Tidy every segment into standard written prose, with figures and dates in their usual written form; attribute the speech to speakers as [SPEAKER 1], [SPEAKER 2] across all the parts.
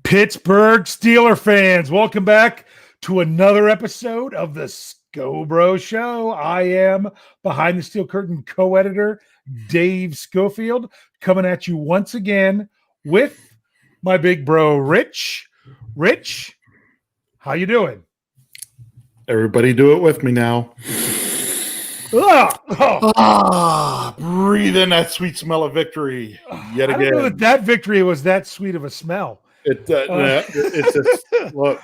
[SPEAKER 1] Pittsburgh Steelers fans, welcome back to another episode of the Scho Bro Show. I am behind the steel curtain co-editor Dave Schofield, coming at you once again with my big bro Rich. Rich, how you doing?
[SPEAKER 2] Everybody do it with me now. Breathe in that sweet smell of victory yet again.
[SPEAKER 1] I don't know that victory was that sweet of a smell.
[SPEAKER 2] It's a look.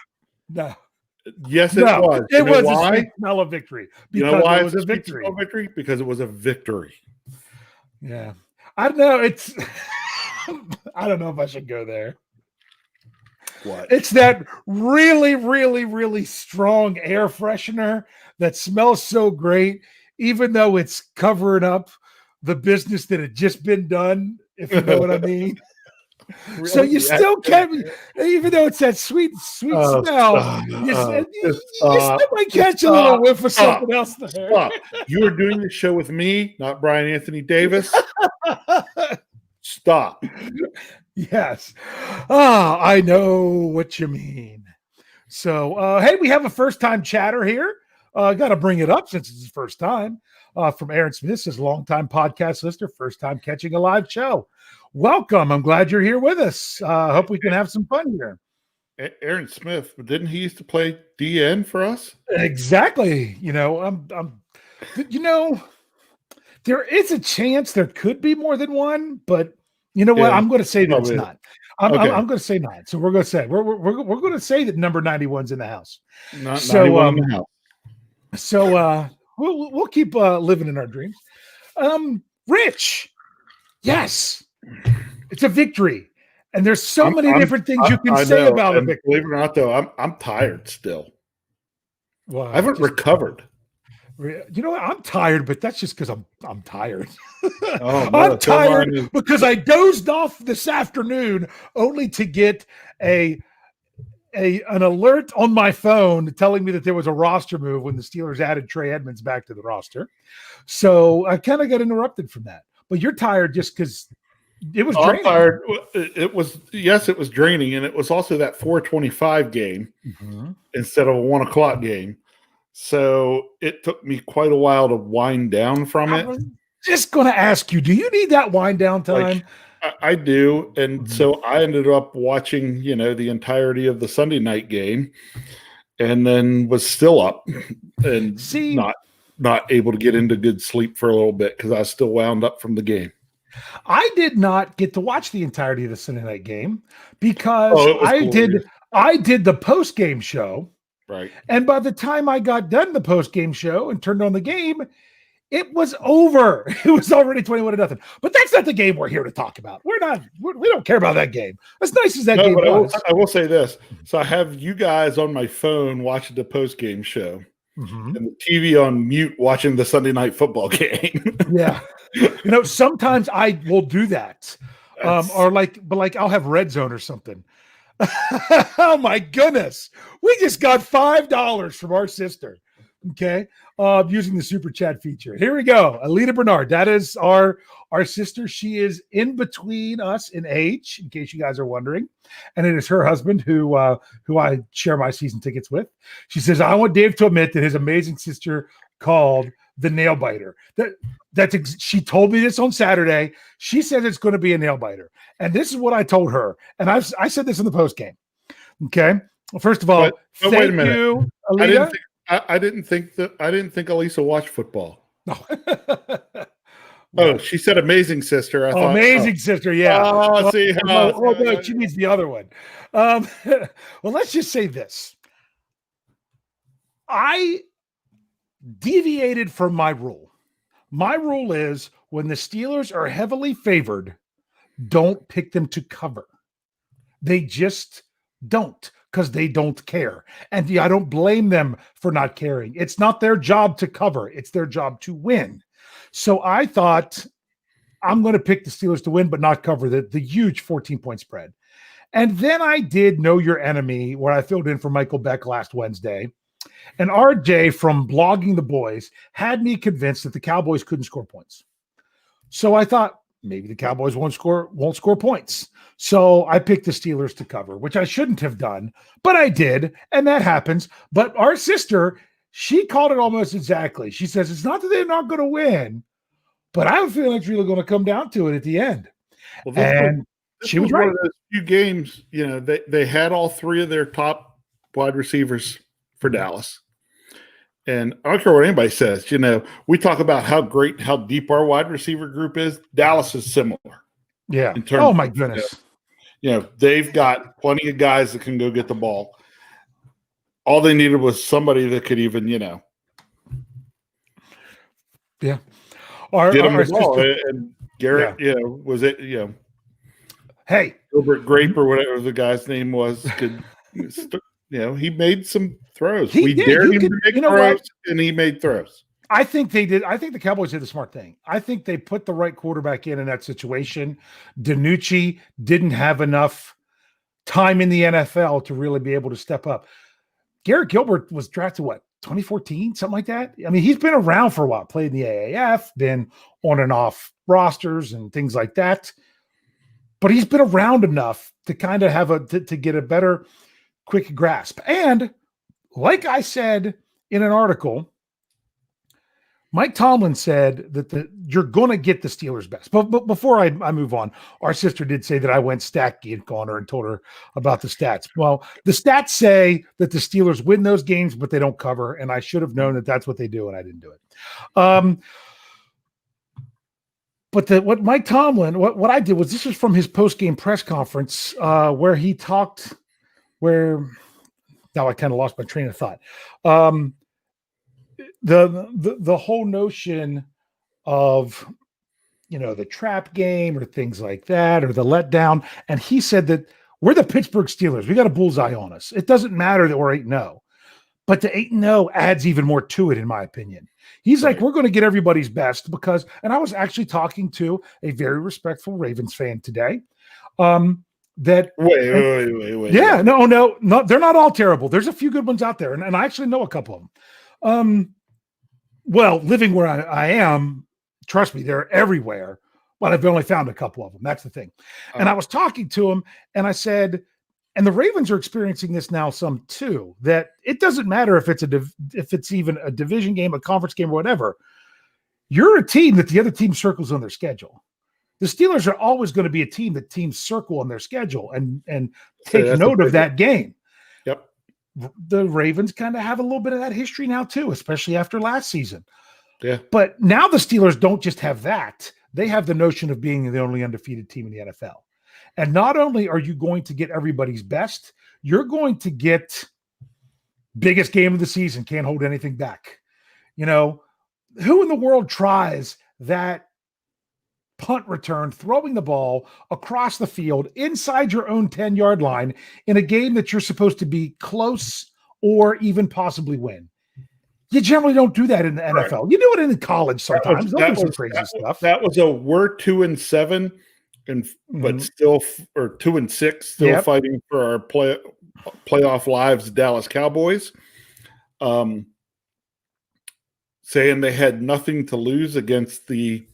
[SPEAKER 1] No.
[SPEAKER 2] Yes, it was.
[SPEAKER 1] It was a sweet smell of victory.
[SPEAKER 2] You know why it was a victory? Because it was a victory.
[SPEAKER 1] Yeah. I don't know. I don't know if I should go there.
[SPEAKER 2] What?
[SPEAKER 1] It's that really, really, really strong air freshener that smells so great, even though it's covering up the business that had just been done, if you know what I mean. Really? So you still can't, even though it's that sweet smell, you still might catch a little whiff of something else there.
[SPEAKER 2] You are doing the show with me, not Brian Anthony Davis. Stop.
[SPEAKER 1] Yes. I know what you mean. So, hey, we have a first-time chatter here. Got to bring it up since it's his first time. From Aaron Smith, says longtime podcast listener, first time catching a live show. Welcome. I'm glad you're here with us. Hope we can have some fun here.
[SPEAKER 2] Aaron Smith, didn't he used to play DN for us?
[SPEAKER 1] Exactly. There is a chance there could be more than one, but you know what? I'm going to say that it's not. I'm going to say not. So we're going to say we're going to say that number 91's in the house.
[SPEAKER 2] Not 91 in the house.
[SPEAKER 1] So we'll keep living in our dreams. Rich, yes, it's a victory, and there's so many different things you can say about a victory.
[SPEAKER 2] Believe it or not, though, I'm tired still.
[SPEAKER 1] Well,
[SPEAKER 2] I haven't recovered.
[SPEAKER 1] You know what? I'm tired, but that's just because I'm tired.
[SPEAKER 2] I'm
[SPEAKER 1] tired because I dozed off this afternoon only to get an alert on my phone telling me that there was a roster move when the Steelers added Trey Edmonds back to the roster. So I kind of got interrupted from that. But you're tired just because it was draining.
[SPEAKER 2] I'm tired. It was draining, and it was also that 4:25 game instead of a 1 o'clock game. So it took me quite a while to wind down from it.
[SPEAKER 1] I was just going to ask you, do you need that wind down time?
[SPEAKER 2] I do. And so I ended up watching, the entirety of the Sunday night game and then was still up and not able to get into good sleep for a little bit because I was still wound up from the game.
[SPEAKER 1] I did not get to watch the entirety of the Sunday night game because I did the post-game show.
[SPEAKER 2] Right. And
[SPEAKER 1] by the time I got done the post-game show and turned on the game, it was over. It was already 21-0. But that's not the game we're here to talk about. We don't care about that game. As nice as that game was.
[SPEAKER 2] I will say this. So I have you guys on my phone watching the post-game show and the TV on mute watching the Sunday night football game.
[SPEAKER 1] Yeah. Sometimes I will do that. But I'll have Red Zone or something. Oh my goodness. We just got $5 from our sister. Okay. Using the super chat feature. Here we go. Alita Bernard. That is our sister. She is in between us in age, in case you guys are wondering. And it is her husband who I share my season tickets with. She says, I want Dave to admit that his amazing sister called the nail biter. She told me this on Saturday. She said it's going to be a nail biter. And this is what I told her. And I said this in the post game. Okay. Well, first of all,
[SPEAKER 2] but wait a minute.
[SPEAKER 1] You, Alita.
[SPEAKER 2] I didn't think Elisa watched football.
[SPEAKER 1] No.
[SPEAKER 2] Oh, she said amazing sister. I thought
[SPEAKER 1] amazing sister. Yeah.
[SPEAKER 2] No,
[SPEAKER 1] she means the other one. Well, let's just say this. I deviated from my rule. My rule is when the Steelers are heavily favored, don't pick them to cover. They just don't, because they don't care. And I don't blame them for not caring. It's not their job to cover. It's their job to win. So I thought I'm going to pick the Steelers to win, but not cover the huge 14-point spread. And then I did Know Your Enemy, where I filled in for Michael Beck last Wednesday. And RJ from Blogging the Boys had me convinced that the Cowboys couldn't score points. So I thought, maybe the Cowboys won't score points. So I picked the Steelers to cover, which I shouldn't have done, but I did, and that happens. But our sister, she called it almost exactly. She says it's not that they're not going to win, but I have a feeling it's really going to come down to it at the end.
[SPEAKER 2] Well,
[SPEAKER 1] and she was right.
[SPEAKER 2] One of those few games, they had all three of their top wide receivers for Dallas. And I don't care what anybody says. We talk about how deep our wide receiver group is. Dallas is similar.
[SPEAKER 1] Yeah. Oh, my goodness.
[SPEAKER 2] They've got plenty of guys that can go get the ball. All they needed was somebody that could even,
[SPEAKER 1] Yeah.
[SPEAKER 2] Get them the ball. And Garrett, was it,
[SPEAKER 1] Hey.
[SPEAKER 2] Gilbert Grape or whatever the guy's name was, could, he made some throws. We dared him to make throws, and he made throws.
[SPEAKER 1] I think they did. I think the Cowboys did the smart thing. I think they put the right quarterback in that situation. DiNucci didn't have enough time in the NFL to really be able to step up. Garrett Gilbert was drafted, 2014, something like that? I mean, he's been around for a while, played in the AAF, been on and off rosters and things like that. But he's been around enough to kind of have to get a better quick grasp. And like I said in an article, Mike Tomlin said that you're going to get the Steelers' best. But before I move on, our sister did say that I went stat geek on her and told her about the stats. Well, the stats say that the Steelers win those games, but they don't cover. And I should have known that that's what they do, and I didn't do it. But what Mike Tomlin, what I did was, this was from his post-game press conference where he talked, now I kind of lost my train of thought. The whole notion of, the trap game or things like that, or the letdown. And he said that we're the Pittsburgh Steelers. We got a bullseye on us. It doesn't matter that we're 8-0, but the 8-0 adds even more to it, in my opinion. He's like, we're going to get everybody's best because, and I was actually talking to a very respectful Ravens fan today. Wait. Yeah, no, they're not all terrible. There's a few good ones out there, and I actually know a couple of them. Well, living where I am, trust me, they're everywhere, but I've only found a couple of them. That's the thing. And I was talking to him, and I said, and the Ravens are experiencing this now some too, that it doesn't matter if it's even a division game, a conference game, or whatever. You're a team that the other team circles on their schedule. The Steelers are always going to be a team that teams circle on their schedule and take note of that game.
[SPEAKER 2] Yep.
[SPEAKER 1] The Ravens kind of have a little bit of that history now too, especially after last season.
[SPEAKER 2] Yeah.
[SPEAKER 1] But now the Steelers don't just have that. They have the notion of being the only undefeated team in the NFL. And not only are you going to get everybody's best, you're going to get biggest game of the season, can't hold anything back. Who in the world tries that punt return, throwing the ball across the field inside your own 10-yard line in a game that you're supposed to be close or even possibly win? You generally don't do that in the NFL. You do it in college sometimes. That was crazy stuff.
[SPEAKER 2] That was we're 2-7, but still, or 2-6, still fighting for our playoff lives. Dallas Cowboys, saying they had nothing to lose against the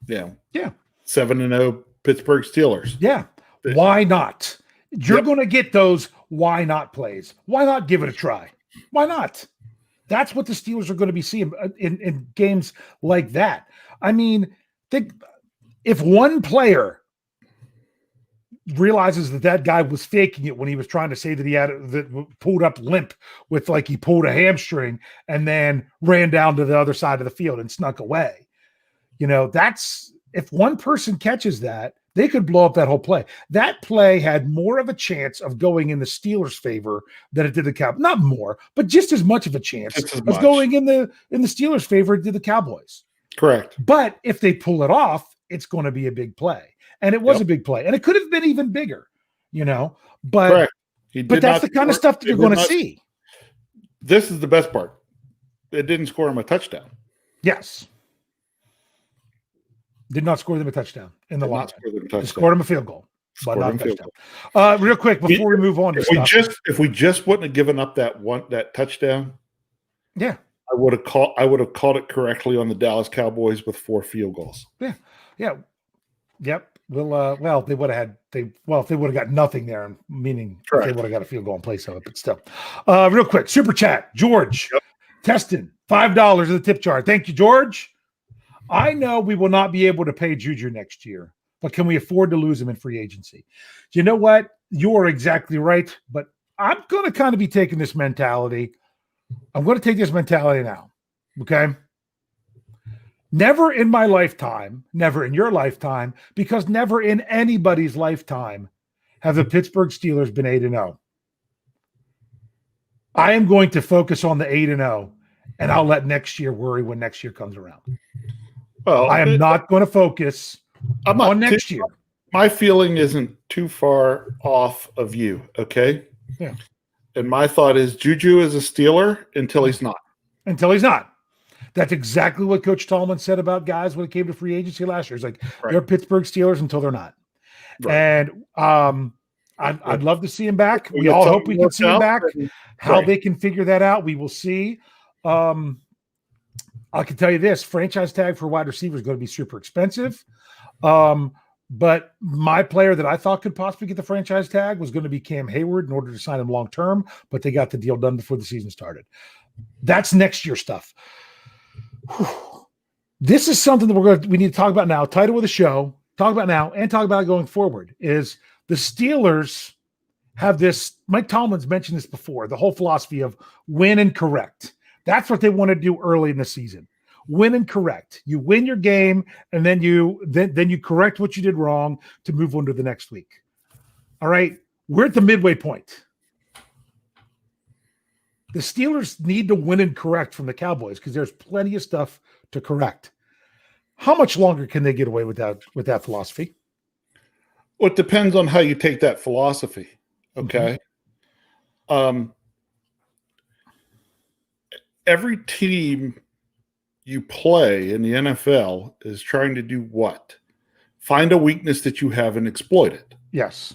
[SPEAKER 2] 7-0 Pittsburgh Steelers. Yeah.
[SPEAKER 1] Why not? You're going to get those why not plays. Why not give it a try? Why not? That's what the Steelers are going to be seeing in games like that. I mean, if one player realizes that guy was faking it when he was trying to say that he had that pulled up limp with he pulled a hamstring and then ran down to the other side of the field and snuck away. That's, if one person catches that, they could blow up that whole play. That play had more of a chance of going in the Steelers' favor than it did the Cowboys. Not more, but just as much of a chance of going in the Steelers' favor it did the Cowboys.
[SPEAKER 2] Correct.
[SPEAKER 1] But if they pull it off, it's going to be a big play. And it was a big play. And it could have been even bigger, But,
[SPEAKER 2] correct.
[SPEAKER 1] But that's the kind of stuff that you're going to see.
[SPEAKER 2] This is the best part. It didn't score him a touchdown.
[SPEAKER 1] Yes. Did not score them a touchdown in the loss. Scored them a field goal, but not a touchdown. Real quick before we move on to stuff.
[SPEAKER 2] If we just wouldn't have given up that touchdown,
[SPEAKER 1] I
[SPEAKER 2] would have called it correctly on the Dallas Cowboys with 4 field goals.
[SPEAKER 1] Yeah. Yeah. Yep. Well, they would have had if they would have got nothing there, meaning if they would have got a field goal in place of it, but still. Real quick, super chat. George Teston, $5 in the tip jar. Thank you, George. I know we will not be able to pay Juju next year, but can we afford to lose him in free agency? You know what? You are exactly right, but I'm going to kind of be taking this mentality. I'm going to take this mentality now. Okay. Never in my lifetime, never in your lifetime, because never in anybody's lifetime have the Pittsburgh Steelers been 8-0. I am going to focus on the 8-0, and I'll let next year worry when next year comes around. Well, I am not going to focus on next year.
[SPEAKER 2] My feeling isn't too far off of you, okay?
[SPEAKER 1] Yeah.
[SPEAKER 2] And my thought is Juju is a Steeler until he's not.
[SPEAKER 1] Until he's not. That's exactly what Coach Tomlin said about guys when it came to free agency last year. He's like, they're Pittsburgh Steelers until they're not. Right. And I'd love to see him back. We all hope we can see him back. How they can figure that out, we will see. I can tell you this, franchise tag for wide receiver is going to be super expensive. But my player that I thought could possibly get the franchise tag was going to be Cam Hayward in order to sign him long-term, but they got the deal done before the season started. That's next year stuff. Whew. This is something that we need to talk about now. Title of the show, talk about now and talk about going forward is the Steelers have this. Mike Tomlin's mentioned this before, the whole philosophy of win and correct. That's what they want to do early in the season. Win and correct. You win your game, and then you correct what you did wrong to move on to the next week. All right, we're at the midway point. The Steelers need to win and correct from the Cowboys because there's plenty of stuff to correct. How much longer can they get away with that philosophy?
[SPEAKER 2] Well, it depends on how you take that philosophy. Okay. Mm-hmm. Every team you play in the NFL is trying to do what? Find a weakness that you have and exploit it.
[SPEAKER 1] Yes.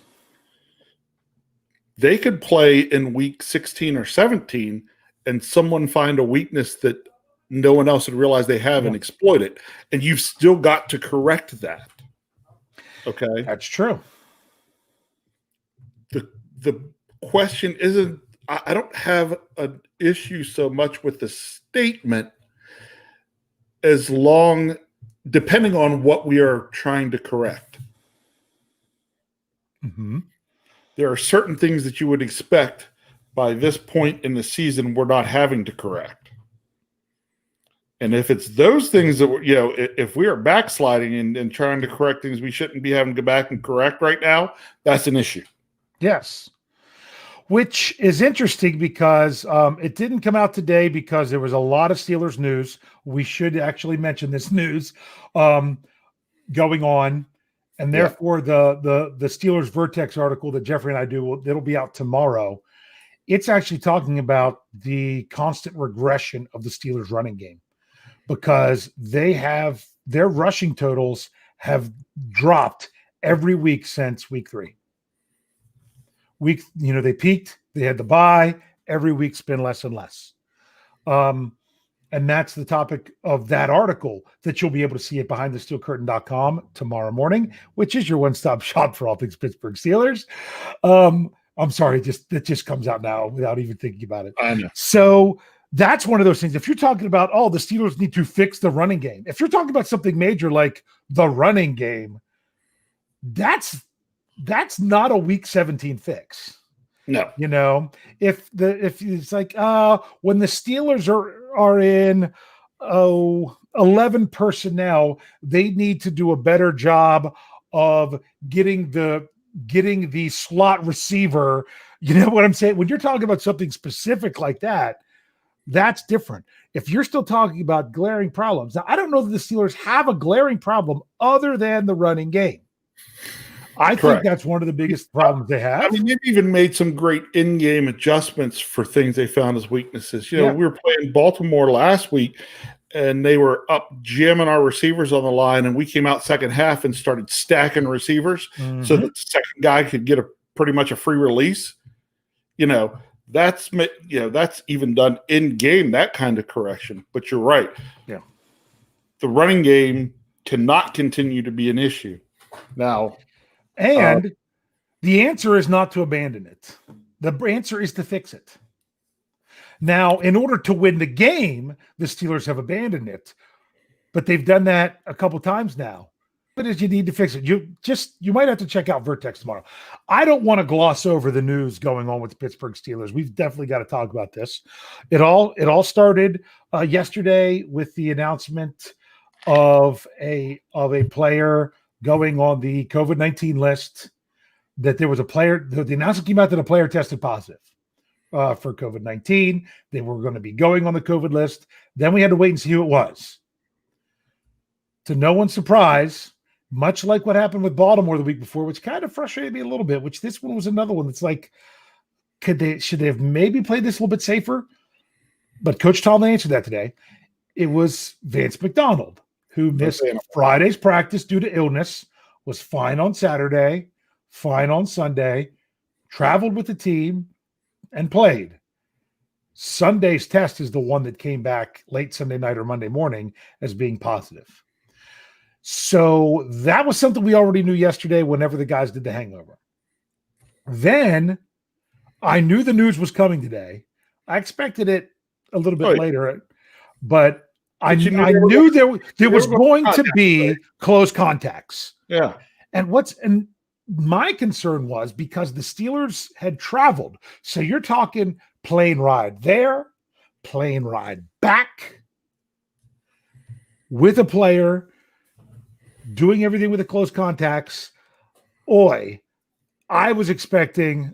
[SPEAKER 2] They could play in week 16 or 17 and someone find a weakness that no one else would realize they have and exploit it. And you've still got to correct that. Okay.
[SPEAKER 1] That's true.
[SPEAKER 2] The question isn't, I don't have an issue so much with the statement as long, depending on what we are trying to correct.
[SPEAKER 1] Mm-hmm.
[SPEAKER 2] There are certain things that you would expect by this point in the season we're not having to correct. And if it's those things that, if we are backsliding and trying to correct things we shouldn't be having to go back and correct right now, that's an issue.
[SPEAKER 1] Yes. Which is interesting because it didn't come out today because there was a lot of Steelers news. We should actually mention this news going on. And therefore, the Steelers Vertex article that Jeffrey and I do, it'll be out tomorrow. It's actually talking about the constant regression of the Steelers running game because their rushing totals have dropped every week since week 3. They peaked, they had the bye, every week's been less and less. And that's the topic of that article that you'll be able to see at behindthesteelcurtain.com tomorrow morning, which is your one-stop shop for all things Pittsburgh Steelers. I'm sorry, it just comes out now without even thinking about it.
[SPEAKER 2] I know.
[SPEAKER 1] So that's one of those things. If you're talking about, the Steelers need to fix the running game. If you're talking about something major like the running game, that's not a week 17 fix.
[SPEAKER 2] No.
[SPEAKER 1] If it's like when the Steelers are in 11 personnel, they need to do a better job of getting the slot receiver. You know what I'm saying? When you're talking about something specific like that, that's different. If you're still talking about glaring problems, now I don't know that the Steelers have a glaring problem other than the running game. I think that's one of the biggest problems they have.
[SPEAKER 2] I mean, they've even made some great in-game adjustments for things they found as weaknesses. We were playing Baltimore last week, and they were up jamming our receivers on the line, and we came out second half and started stacking receivers so that the second guy could get pretty much a free release. That's even done in-game, that kind of correction. But you're right.
[SPEAKER 1] Yeah.
[SPEAKER 2] The running game cannot continue to be an issue. Now,
[SPEAKER 1] and the answer is not to abandon it. The answer is to fix it. Now, in order to win the game, the Steelers have abandoned it, but they've done that a couple times now. But as you need to fix it, you might have to check out Vertex tomorrow. I don't want to gloss over the news going on with the Pittsburgh Steelers. We've definitely got to talk about this. It all started yesterday with the announcement of a player going on the COVID-19 list. That there was a player. The announcement came out that a player tested positive for COVID-19. They were going to be going on the COVID list. Then we had to wait and see who it was. To no one's surprise, much like what happened with Baltimore the week before, which kind of frustrated me a little bit, which this one was another one that's like, should they have maybe played this a little bit safer? But Coach Tomlin answered that today. It was Vance McDonald, who missed Friday's practice due to illness, was fine on Saturday, fine on Sunday, traveled with the team, and played. Sunday's test is the one that came back late Sunday night or Monday morning as being positive. So that was something we already knew yesterday whenever the guys did the hangover. Then I knew the news was coming today. I expected it a little bit later, but I knew there was going to be close contacts.
[SPEAKER 2] Yeah.
[SPEAKER 1] And my concern was because the Steelers had traveled. So you're talking plane ride there, plane ride back with a player doing everything with the close contacts. I was expecting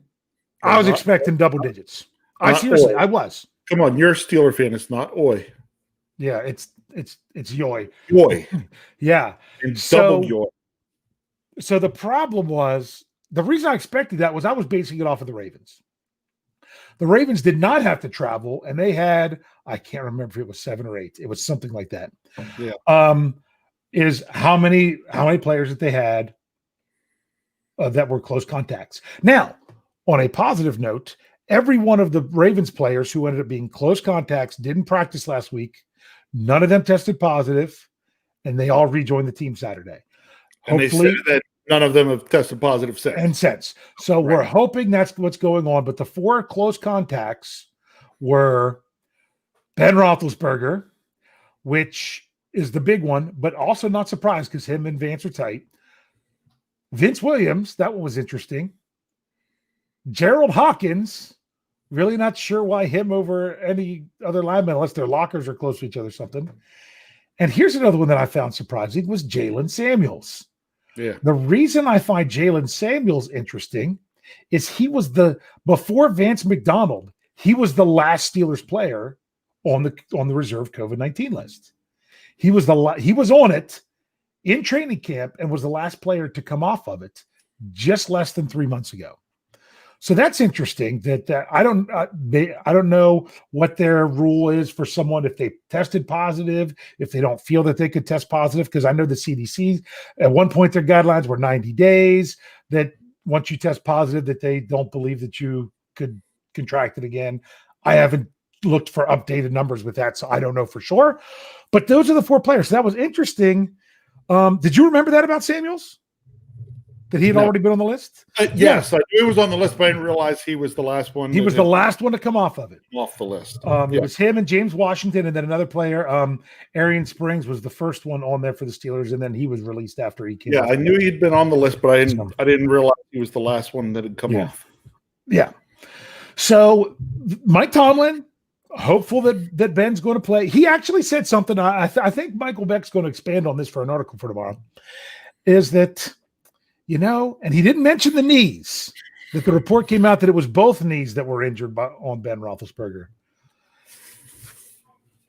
[SPEAKER 1] double digits. I was.
[SPEAKER 2] Come on, you're a Steeler fan. It's not oi.
[SPEAKER 1] Yeah, it's yoy.
[SPEAKER 2] Yoy.
[SPEAKER 1] Yeah.
[SPEAKER 2] And double yoy.
[SPEAKER 1] So the problem was, the reason I expected that was I was basing it off of the Ravens. The Ravens did not have to travel, and they had, I can't remember if it was 7 or 8. It was something like that.
[SPEAKER 2] Yeah.
[SPEAKER 1] Is how many players that they had that were close contacts. Now, on a positive note, every one of the Ravens players who ended up being close contacts didn't practice last week. None of them tested positive, and they all rejoined the team Saturday.
[SPEAKER 2] And hopefully, they said that none of them have tested positive since.
[SPEAKER 1] So we're hoping that's what's going on. But the 4 close contacts were Ben Roethlisberger, which is the big one, but also not surprised because him and Vance are tight. Vince Williams, that one was interesting. Gerald Hawkins, really not sure why him over any other lineman, unless their lockers are close to each other or something. And here's another one that I found surprising was Jalen Samuels.
[SPEAKER 2] Yeah.
[SPEAKER 1] The reason I find Jalen Samuels interesting is he was before Vance McDonald, he was the last Steelers player on the reserve COVID-19 list. He was on it in training camp and was the last player to come off of it just less than 3 months ago. So that's interesting. That I don't know what their rule is for someone if they tested positive, if they don't feel that they could test positive, because I know the CDC at one point their guidelines were 90 days. That once you test positive, that they don't believe that you could contract it again. I haven't looked for updated numbers with that, so I don't know for sure. But those are the 4 players. So that was interesting. Did you remember that about Samuels? That he had already been on the list?
[SPEAKER 2] Yes, I knew he was on the list, but I didn't realize he was the last one.
[SPEAKER 1] He was the last one to come off of it.
[SPEAKER 2] Off the list.
[SPEAKER 1] It was him and James Washington, and then another player. Arian Springs was the first one on there for the Steelers, and then he was released after he came.
[SPEAKER 2] Yeah, I knew he'd been on the list, but I didn't realize he was the last one that had come off.
[SPEAKER 1] Yeah. So Mike Tomlin, hopeful that Ben's going to play. He actually said something. I think Michael Beck's going to expand on this for an article for tomorrow. Is that, and he didn't mention the knees. That the report came out that it was both knees that were injured on Ben Roethlisberger.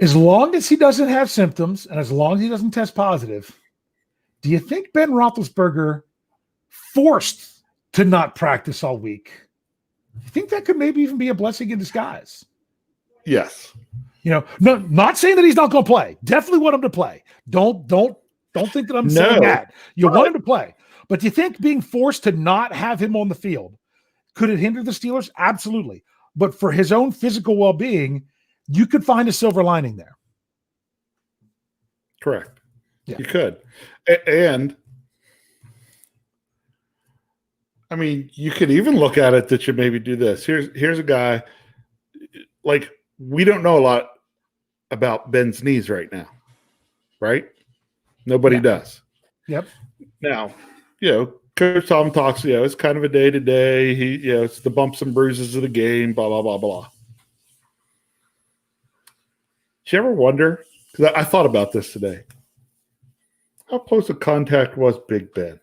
[SPEAKER 1] As long as he doesn't have symptoms and as long as he doesn't test positive, do you think Ben Roethlisberger forced to not practice all week? You think that could maybe even be a blessing in disguise?
[SPEAKER 2] Yes.
[SPEAKER 1] No, not saying that he's not going to play. Definitely want him to play. Don't think that I'm saying that. You want him to play. But do you think being forced to not have him on the field, could it hinder the Steelers? Absolutely. But for his own physical well-being, you could find a silver lining there.
[SPEAKER 2] Correct. Yeah. You could. And I mean, you could even look at it that you maybe do this. Here's a guy, like, we don't know a lot about Ben's knees right now, right? Nobody does.
[SPEAKER 1] Yep.
[SPEAKER 2] Now, Coach Tom talks, it's kind of a day-to-day. He, it's the bumps and bruises of the game, blah, blah, blah, blah. Did you ever wonder, because I thought about this today, how close a contact was Big Ben?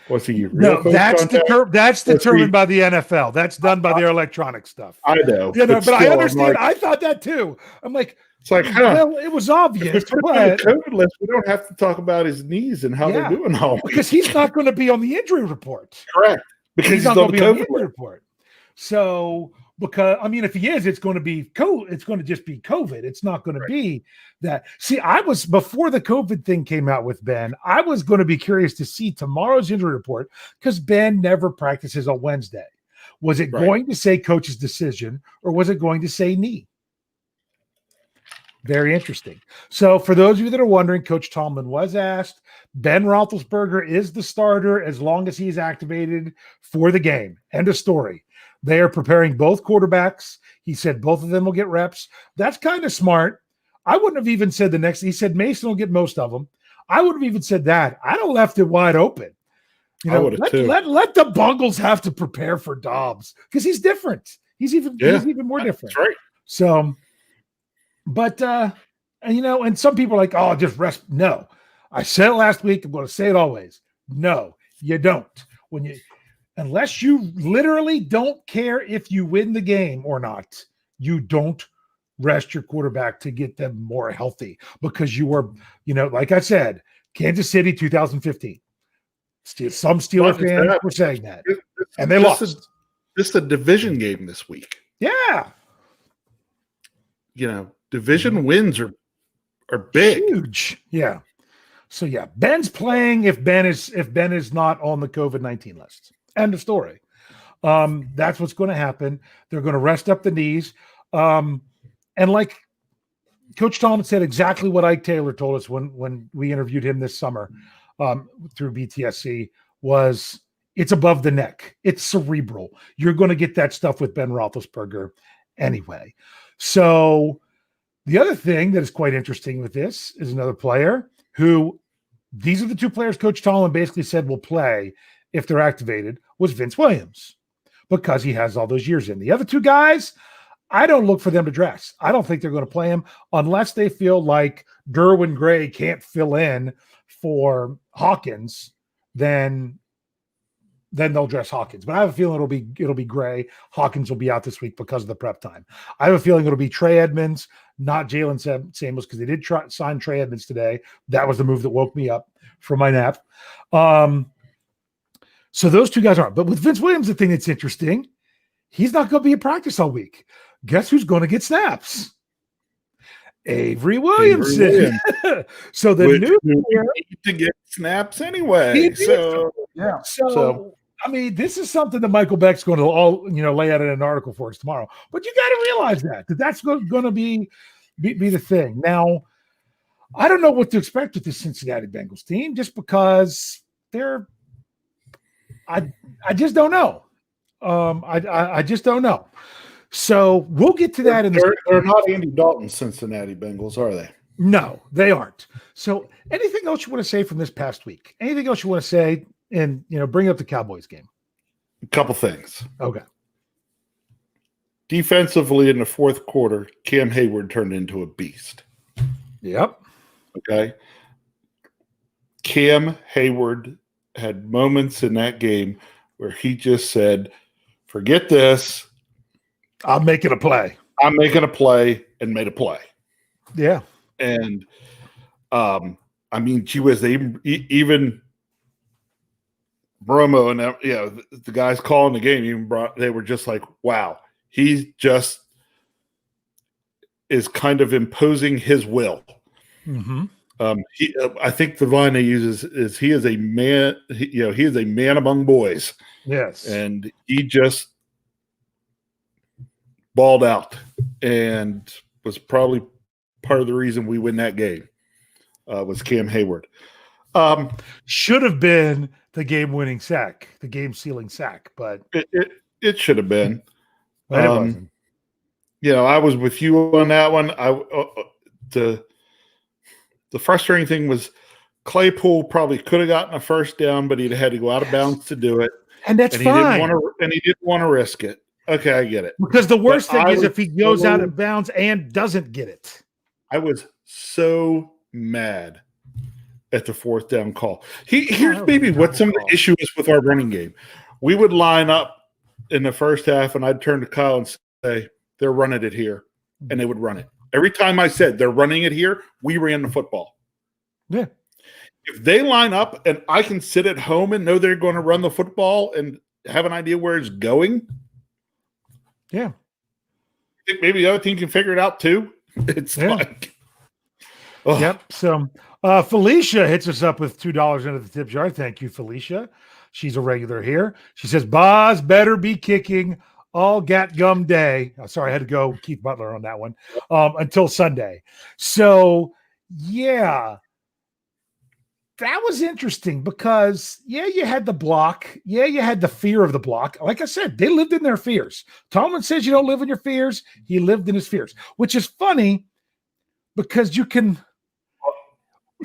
[SPEAKER 2] Was he real close contact?
[SPEAKER 1] That's determined by the NFL. That's done by their electronic stuff.
[SPEAKER 2] I know.
[SPEAKER 1] But still, I understand. I thought that too. I'm like,
[SPEAKER 2] it's like,
[SPEAKER 1] well, it was obvious.
[SPEAKER 2] If we're on the COVID list, we don't have to talk about his knees and how they're doing all
[SPEAKER 1] because he's not going to be on the injury report.
[SPEAKER 2] Correct. Because he's not going to be on the injury report.
[SPEAKER 1] So, because if he is, it's going to be it's going to just be COVID. It's not going to be that. See, before the COVID thing came out with Ben, I was going to be curious to see tomorrow's injury report because Ben never practices on Wednesday. Was it going to say coach's decision or was it going to say knee? Very interesting. So for those of you that are wondering, Coach Tomlin was asked, Ben Roethlisberger is the starter as long as he's activated for the game. End of story. They are preparing both quarterbacks. He said both of them will get reps. That's kind of smart. I wouldn't have even said the next. He said Mason will get most of them. I would have even said that. I'd have left it wide open. Let the Bengals have to prepare for Dobbs because he's different. He's even more different.
[SPEAKER 2] That's right.
[SPEAKER 1] So, but and some people are like, oh, just rest. No, I said it last week. I'm going to say it always. No, you don't. Unless you literally don't care if you win the game or not, you don't rest your quarterback to get them more healthy because you were, like I said, Kansas City 2015. Some Steelers fans were saying that, and they lost.
[SPEAKER 2] This is a division game this week.
[SPEAKER 1] Yeah.
[SPEAKER 2] Division wins are big.
[SPEAKER 1] Huge. Yeah. So Ben's playing if Ben is not on the COVID-19 list. End of story. That's what's going to happen. They're going to rest up the knees. And like Coach Tomlin said exactly what Ike Taylor told us when we interviewed him this summer through BTSC was it's above the neck. It's cerebral. You're going to get that stuff with Ben Roethlisberger anyway. So the other thing that is quite interesting with this is another player who these are the two players Coach Tomlin basically said will play if they're activated was Vince Williams because he has all those years in. The other two guys, I don't look for them to dress. I don't think they're going to play him unless they feel like Derwin Gray can't fill in for Hawkins, then they'll dress Hawkins. But I have a feeling it'll be Gray. Hawkins will be out this week because of the prep time. I have a feeling it'll be Trey Edmonds, not Jalen Samuels, because they did sign Trey Edmonds today. That was the move that woke me up from my nap. So those two guys aren't. But with Vince Williams, the thing that's interesting, he's not going to be in practice all week. Guess who's going to get snaps? Avery Williamson. So the new player
[SPEAKER 2] to get snaps anyway. So
[SPEAKER 1] this is something that Michael Beck's going to lay out in an article for us tomorrow. But you got to realize that's going to be the thing. Now, I don't know what to expect with this Cincinnati Bengals team, just because I just don't know. I just don't know. So we'll get to that.
[SPEAKER 2] They're not Andy Dalton's Cincinnati Bengals, are they?
[SPEAKER 1] No, they aren't. So anything else you want to say from this past week? Anything else you want to say and, bring up the Cowboys game?
[SPEAKER 2] A couple things.
[SPEAKER 1] Okay.
[SPEAKER 2] Defensively in the fourth quarter, Cam Hayward turned into a beast.
[SPEAKER 1] Yep.
[SPEAKER 2] Okay. Cam Hayward had moments in that game where he just said, forget this.
[SPEAKER 1] I'm making a play.
[SPEAKER 2] I'm making a play and made a play.
[SPEAKER 1] Yeah.
[SPEAKER 2] And, gee whiz, even Bromo and the guys calling the game they were just like, wow, he just is kind of imposing his will.
[SPEAKER 1] Mm-hmm.
[SPEAKER 2] I think the line they use is he is a man. He is a man among boys.
[SPEAKER 1] Yes,
[SPEAKER 2] and he just balled out and was probably part of the reason we win that game. was Cam Hayward.
[SPEAKER 1] Should have been the game-winning sack, the game-sealing sack, but
[SPEAKER 2] it should have been.
[SPEAKER 1] But it wasn't.
[SPEAKER 2] I was with you on that one. The frustrating thing was Claypool probably could have gotten a first down, but he'd had to go out of bounds to do it,
[SPEAKER 1] and that's fine.
[SPEAKER 2] He didn't want to risk it. Okay, I get it.
[SPEAKER 1] Because the worst thing is if he goes out of bounds and doesn't get it.
[SPEAKER 2] I was so mad at the fourth down call. Here's maybe what some of the issue is with our running game. We would line up in the first half, and I'd turn to Kyle and say, they're running it here, and they would run it. Every time I said they're running it here, we ran the football.
[SPEAKER 1] Yeah.
[SPEAKER 2] If they line up and I can sit at home and know they're going to run the football and have an idea where it's going,
[SPEAKER 1] yeah.
[SPEAKER 2] I think maybe the other team can figure it out too. It's like,
[SPEAKER 1] Yep. So Felicia hits us up with $2 into the tip jar. Thank you, Felicia. She's a regular here. She says, Boz better be kicking all gat gum day. Sorry, I had to go Keith Butler on that one until Sunday. So, yeah, that was interesting because, you had the block. Yeah, you had the fear of the block. Like I said, they lived in their fears. Tomlin says you don't live in your fears. He lived in his fears, which is funny because you can –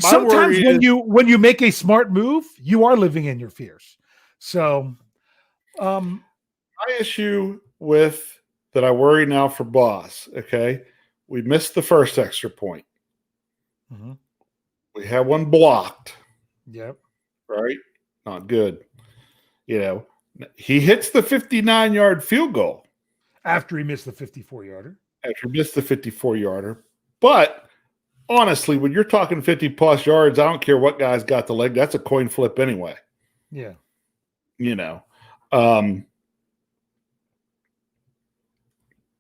[SPEAKER 1] sometimes when you make a smart move, you are living in your fears. So my
[SPEAKER 2] issue with that I worry now for Boss, okay? We missed the first extra point.
[SPEAKER 1] Mm-hmm.
[SPEAKER 2] We had one blocked.
[SPEAKER 1] Yep.
[SPEAKER 2] Right? Not good. He hits the 59-yard field goal.
[SPEAKER 1] After he missed the 54-yarder.
[SPEAKER 2] But honestly, when you're talking 50-plus yards, I don't care what guy's got the leg. That's a coin flip anyway.
[SPEAKER 1] Yeah.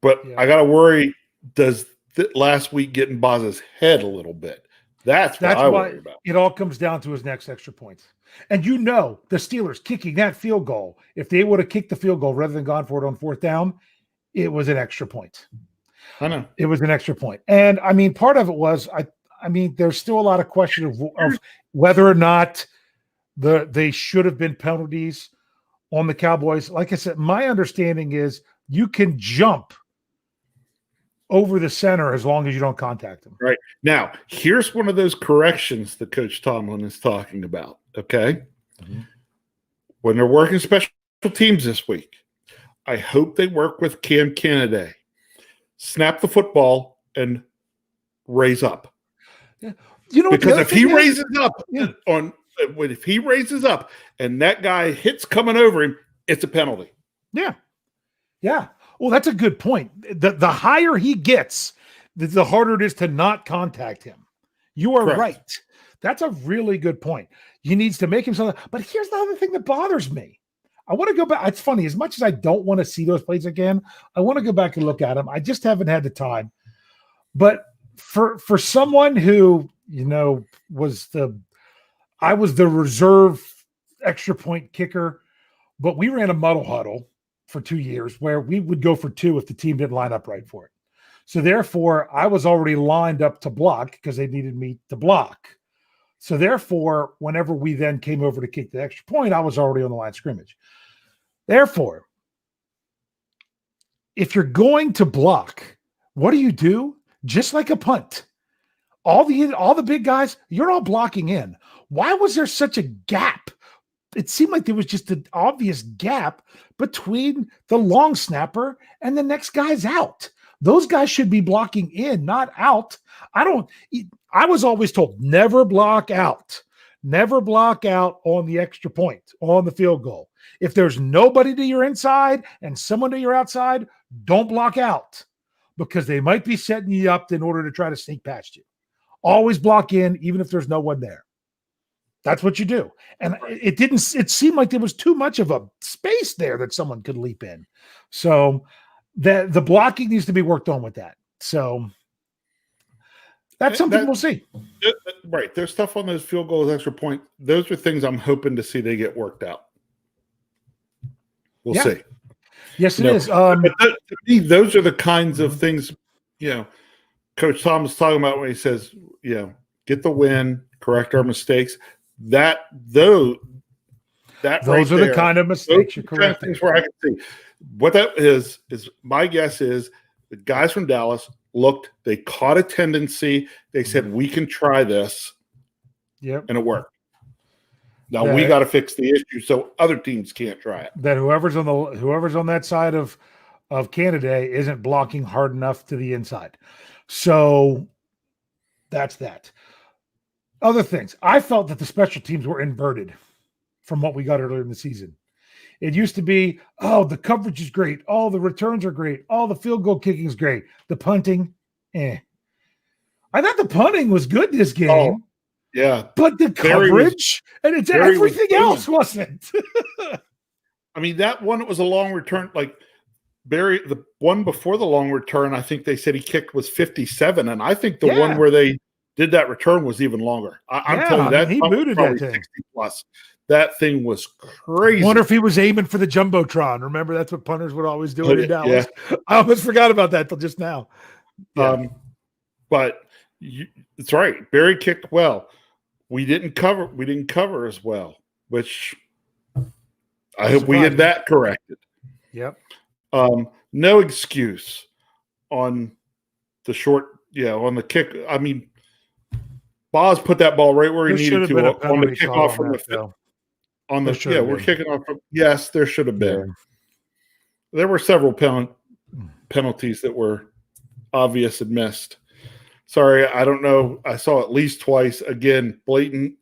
[SPEAKER 2] But I got to worry, does last week get in Boz's head a little bit? That's what I worry about.
[SPEAKER 1] It all comes down to his next extra points. And the Steelers kicking that field goal, if they would have kicked the field goal rather than gone for it on fourth down, it was an extra point.
[SPEAKER 2] I know.
[SPEAKER 1] It was an extra point. And, part of it was, there's still a lot of question of whether or not they should have been penalties on the Cowboys. Like I said, my understanding is you can jump over the center as long as you don't contact them.
[SPEAKER 2] Right. Now, here's one of those corrections that Coach Tomlin is talking about, okay? Mm-hmm. When they're working special teams this week, I hope they work with Cam Kennedy. Snap the football and raise up.
[SPEAKER 1] Yeah.
[SPEAKER 2] Because if he raises up and that guy hits coming over him, it's a penalty.
[SPEAKER 1] Yeah. Yeah. Well, that's a good point. The higher he gets, the harder it is to not contact him. You are right. That's a really good point. He needs to make himself. But here's the other thing that bothers me. I want to go back. It's funny. As much as I don't want to see those plays again, I want to go back and look at them. I just haven't had the time. But for someone who, I was the reserve extra point kicker, but we ran a muddle huddle for 2 years where we would go for two if the team didn't line up right for it. So therefore, I was already lined up to block because they needed me to block. So therefore, whenever we then came over to kick the extra point, I was already on the line of scrimmage. Therefore, if you're going to block, what do? Just like a punt. All the big guys, you're all blocking in. Why was there such a gap? It seemed like there was just an obvious gap between the long snapper and the next guy's out. Those guys should be blocking in, not out. I was always told, never block out. Never block out on the extra point, on the field goal. If there's nobody to your inside and someone to your outside, don't block out because they might be setting you up in order to try to sneak past you. Always block in, even if there's no one there. That's what you do. And it seemed like there was too much of a space there that someone could leap in. So the blocking needs to be worked on with that. So that's something we'll see.
[SPEAKER 2] Right. There's stuff on those field goals, extra point. Those are things I'm hoping to see they get worked out. We'll see.
[SPEAKER 1] Yes, it is.
[SPEAKER 2] To me, those are the kinds of things, Coach Tom was talking about when he says, get the win, correct our mistakes. Those
[SPEAKER 1] are the kind of mistakes you're correcting.
[SPEAKER 2] Things where I can see what that is my guess is the guys from Dallas looked, they caught a tendency. They said, we can try this.
[SPEAKER 1] Yep.
[SPEAKER 2] And it worked. Now we got to fix the issue so other teams can't try it.
[SPEAKER 1] That whoever's on that side of Canada isn't blocking hard enough to the inside. So that's that. Other things. I felt that the special teams were inverted from what we got earlier in the season. It used to be, the coverage is great. All the returns are great. All the field goal kicking is great. The punting, I thought the punting was good this game.
[SPEAKER 2] Oh, yeah.
[SPEAKER 1] But the coverage and it's everything else, wasn't it?
[SPEAKER 2] I mean, that one was a long return. Like Barry, the one before the long return, I think they said he kicked was 57. And I think the one where they did that return was even longer. I'm telling you, that
[SPEAKER 1] he booted that thing.
[SPEAKER 2] 60 plus. That thing was crazy.
[SPEAKER 1] Wonder if he was aiming for the Jumbotron. Remember, that's what punters would always do in Dallas. Yeah. I almost forgot about that till just now.
[SPEAKER 2] Yeah. But it's right. Barry kicked well. We didn't cover as well, which I hope we had that corrected.
[SPEAKER 1] Yep.
[SPEAKER 2] No excuse on the short, on the kick. I mean, Boz put that ball right where he needed to on the kickoff from the field. We're kicking off from, yes, there should have been. Yeah. There were several penalties that were obvious and missed. Sorry, I don't know. I saw at least twice. Again, blatant,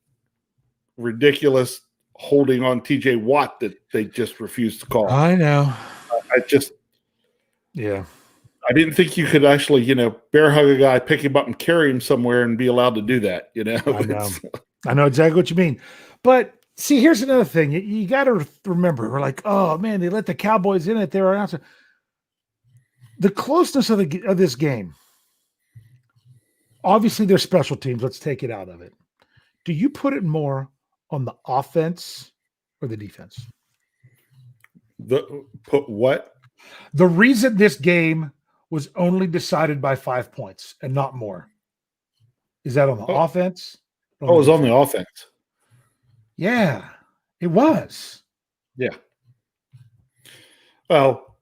[SPEAKER 2] ridiculous holding on TJ Watt that they just refused to call.
[SPEAKER 1] I know.
[SPEAKER 2] I didn't think you could actually, bear hug a guy, pick him up and carry him somewhere and be allowed to do that, I know.
[SPEAKER 1] I know exactly what you mean. But see, here's another thing. You got to remember, we're like, oh, man, they let the Cowboys in it. They were announcing. The closeness of this game, obviously there's special teams. Let's take it out of it. Do you put it more on the offense or the defense?
[SPEAKER 2] Put what?
[SPEAKER 1] The reason this game was only decided by 5 points and not more. Is that on the offense?
[SPEAKER 2] It was on the offense.
[SPEAKER 1] Yeah, it was.
[SPEAKER 2] Yeah. Well,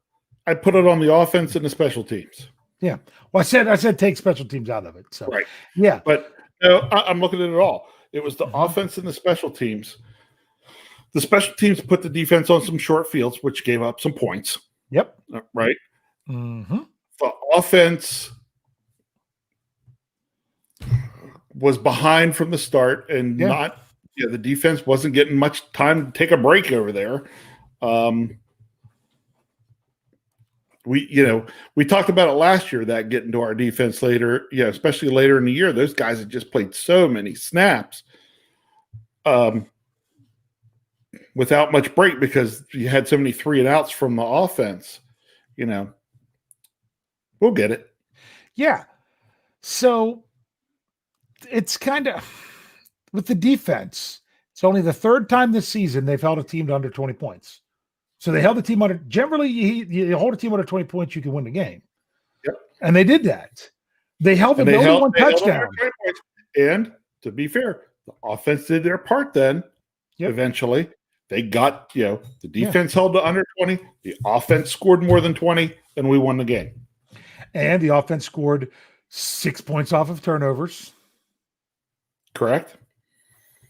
[SPEAKER 2] I put it on the offense and the special teams.
[SPEAKER 1] Yeah. Well, I said take special teams out of it. So
[SPEAKER 2] right.
[SPEAKER 1] Yeah.
[SPEAKER 2] But I'm looking at it all. It was the offense and the special teams. The special teams put the defense on some short fields, which gave up some points.
[SPEAKER 1] Yep.
[SPEAKER 2] Right.
[SPEAKER 1] Mm-hmm.
[SPEAKER 2] The offense was behind from the start and the defense wasn't getting much time to take a break over there. We talked about it last year, that getting to our defense later, especially later in the year. Those guys had just played so many snaps without much break because you had so many 3 and outs from the offense. We'll get it.
[SPEAKER 1] Yeah. So it's kind of with the defense, it's only the 3rd time this season they've held a team to under 20 points. So they held the team under. Generally, you hold a team under 20 points, you can win the game.
[SPEAKER 2] Yep.
[SPEAKER 1] And they did that. They held them only one touchdown.
[SPEAKER 2] And to be fair, the offense did their part then. Yep. Eventually, they got, the defense held to under 20. The offense scored more than 20, and we won the game.
[SPEAKER 1] And the offense scored 6 points off of turnovers.
[SPEAKER 2] Correct.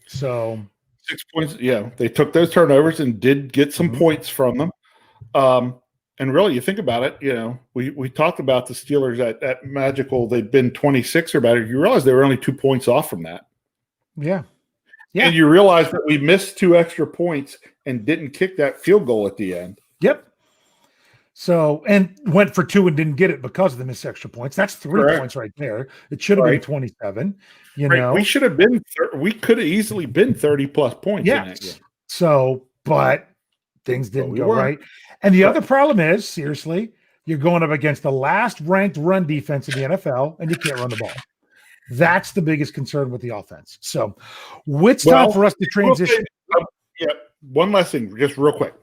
[SPEAKER 1] So
[SPEAKER 2] 6 points. Yeah, they took those turnovers and did get some points from them. And really, you think about it, we talked about the Steelers at Magical. They'd been 26 or better. You realize they were only 2 points off from that.
[SPEAKER 1] Yeah.
[SPEAKER 2] And you realize that we missed 2 extra points and didn't kick that field goal at the end.
[SPEAKER 1] Yep. So, and went for 2 and didn't get it because of the missed extra points. That's 3 points right there. It should have been 27.
[SPEAKER 2] We should have been. We could have easily been 30 plus points.
[SPEAKER 1] Yeah.
[SPEAKER 2] In that game.
[SPEAKER 1] So, but things didn't go right. And the other problem is, seriously, you're going up against the last ranked run defense in the NFL, and you can't run the ball. That's the biggest concern with the offense. So, it's time for us to transition.
[SPEAKER 2] One last thing, just real quick.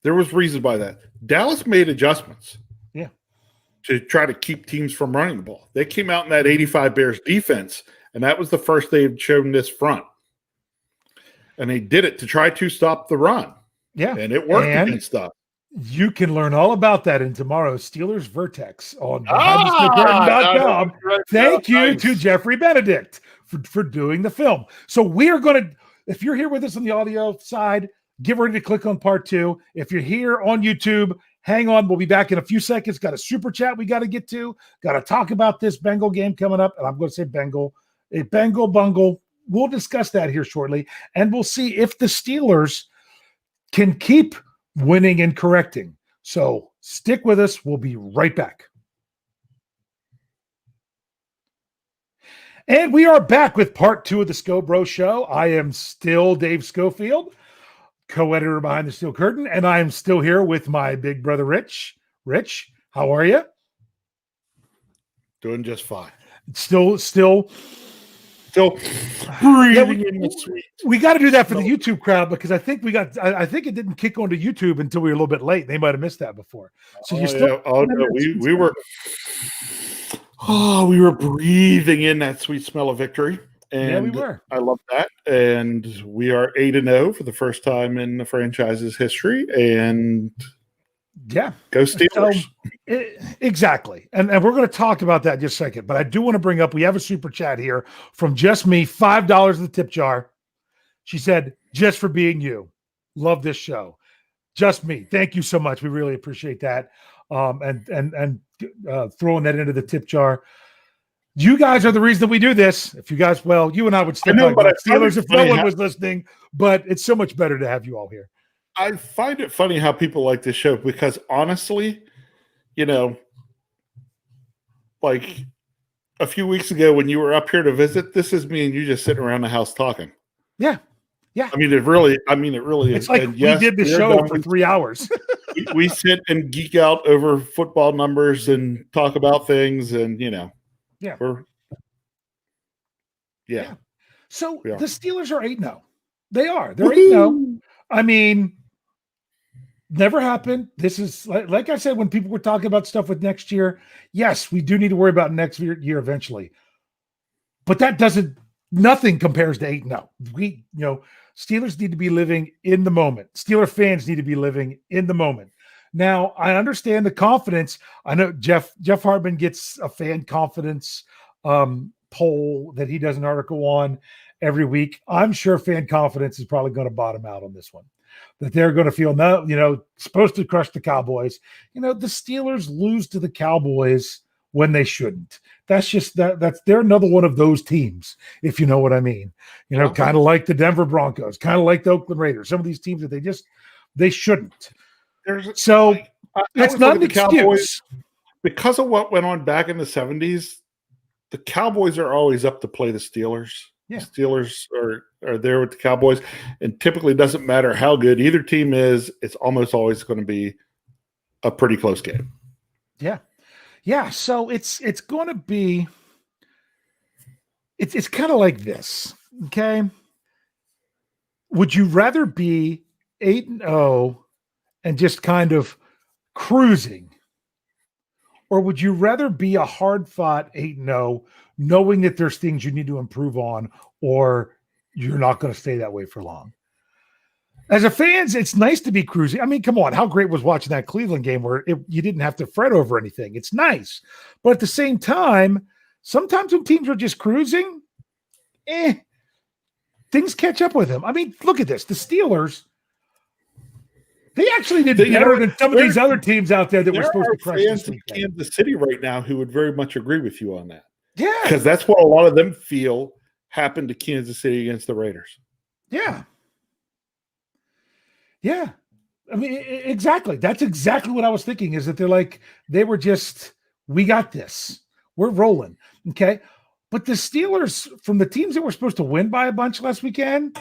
[SPEAKER 2] There was reasons by that. Dallas made adjustments.
[SPEAKER 1] Yeah.
[SPEAKER 2] to try to keep teams from running the ball. They came out in that 85 Bears defense, and that was the first they had shown this front. And they did it to try to stop the run.
[SPEAKER 1] Yeah.
[SPEAKER 2] And it worked against us.
[SPEAKER 1] You can learn all about that in tomorrow's Steelers Vertex on BehindTheSteelCurtain.com. Thank you to Jeffrey Benedict for doing the film. So we are going to, if you're here with us on the audio side, get ready to click on part 2. If you're here on YouTube, hang on. We'll be back in a few seconds. Got a super chat we got to get to. Got to talk about this Bengal game coming up. And I'm going to say Bengal. A Bengal bungle. We'll discuss that here shortly. And we'll see if the Steelers can keep winning and correcting. So stick with us. We'll be right back. And we are back with part 2 of the Scho Bro Show. I am still Dave Schofield, co-editor behind the Steel Curtain, and I am still here with my big brother, Rich. Rich, how are you?
[SPEAKER 2] Doing just fine.
[SPEAKER 1] Still breathing in the sweet. We got to do that for the YouTube crowd because I think it didn't kick onto YouTube until we were a little bit late. They might have missed that before. So you still?
[SPEAKER 2] Yeah. Oh no, we were breathing in that sweet smell of victory, and
[SPEAKER 1] yeah, we were.
[SPEAKER 2] I love that. And we are 8-0 for the first time in the franchise's history, and
[SPEAKER 1] yeah,
[SPEAKER 2] go Steelers.
[SPEAKER 1] Exactly. And we're going to talk about that in just a second. But I do want to bring up, we have a super chat here from Just Me, $5 in the tip jar. She said, just for being you. Love this show. Just Me. Thank you so much. We really appreciate that. And throwing that into the tip jar. You guys are the reason that we do this. If you guys, well, you and I would still talk about Steelers if no one was listening, but it's so much better to have you all here.
[SPEAKER 2] I find it funny how people like this show because honestly, like a few weeks ago when you were up here to visit, this is me and you just sitting around the house talking.
[SPEAKER 1] Yeah. Yeah.
[SPEAKER 2] I mean, it really
[SPEAKER 1] it's
[SPEAKER 2] is.
[SPEAKER 1] Like we did the show for 3 hours.
[SPEAKER 2] we sit and geek out over football numbers and talk about things and,
[SPEAKER 1] yeah.
[SPEAKER 2] Yeah.
[SPEAKER 1] So the Steelers are 8-0. They are. They're 8-0. I mean, never happened. This is like I said, when people were talking about stuff with next year, yes, we do need to worry about next year eventually. But nothing compares to 8-0. Steelers need to be living in the moment. Steeler fans need to be living in the moment. Now, I understand the confidence. I know Jeff Hartman gets a fan confidence poll that he does an article on every week. I'm sure fan confidence is probably going to bottom out on this one. That they're going to feel supposed to crush the Cowboys. The Steelers lose to the Cowboys when they shouldn't. That's just they're another one of those teams, if you know what I mean. Kind of like the Denver Broncos, kind of like the Oakland Raiders. Some of these teams that they shouldn't. It's not an excuse.
[SPEAKER 2] Cowboys, because of what went on back in the 70s, the Cowboys are always up to play the Steelers.
[SPEAKER 1] Yeah.
[SPEAKER 2] The Steelers are there with the Cowboys, and typically it doesn't matter how good either team is, it's almost always going to be a pretty close game.
[SPEAKER 1] Yeah. Yeah. So it's going to be it's kind of like this. Okay. Would you rather be 8-0 and just kind of cruising? Or would you rather be a hard-fought 8-0, knowing that there's things you need to improve on, or you're not going to stay that way for long? As a fans, it's nice to be cruising. I mean, come on. How great was watching that Cleveland game where you didn't have to fret over anything? It's nice. But at the same time, sometimes when teams are just cruising, things catch up with them. I mean, look at this. The Steelers, they actually did better than some of these other teams out there that were supposed to crush
[SPEAKER 2] fans in Kansas City right now who would very much agree with you on that.
[SPEAKER 1] Yeah.
[SPEAKER 2] Because that's what a lot of them feel happened to Kansas City against the Raiders.
[SPEAKER 1] Yeah. Yeah. I mean, exactly. That's exactly what I was thinking, is that they were just, we got this. We're rolling. Okay. But the Steelers, from the teams that were supposed to win by a bunch last weekend,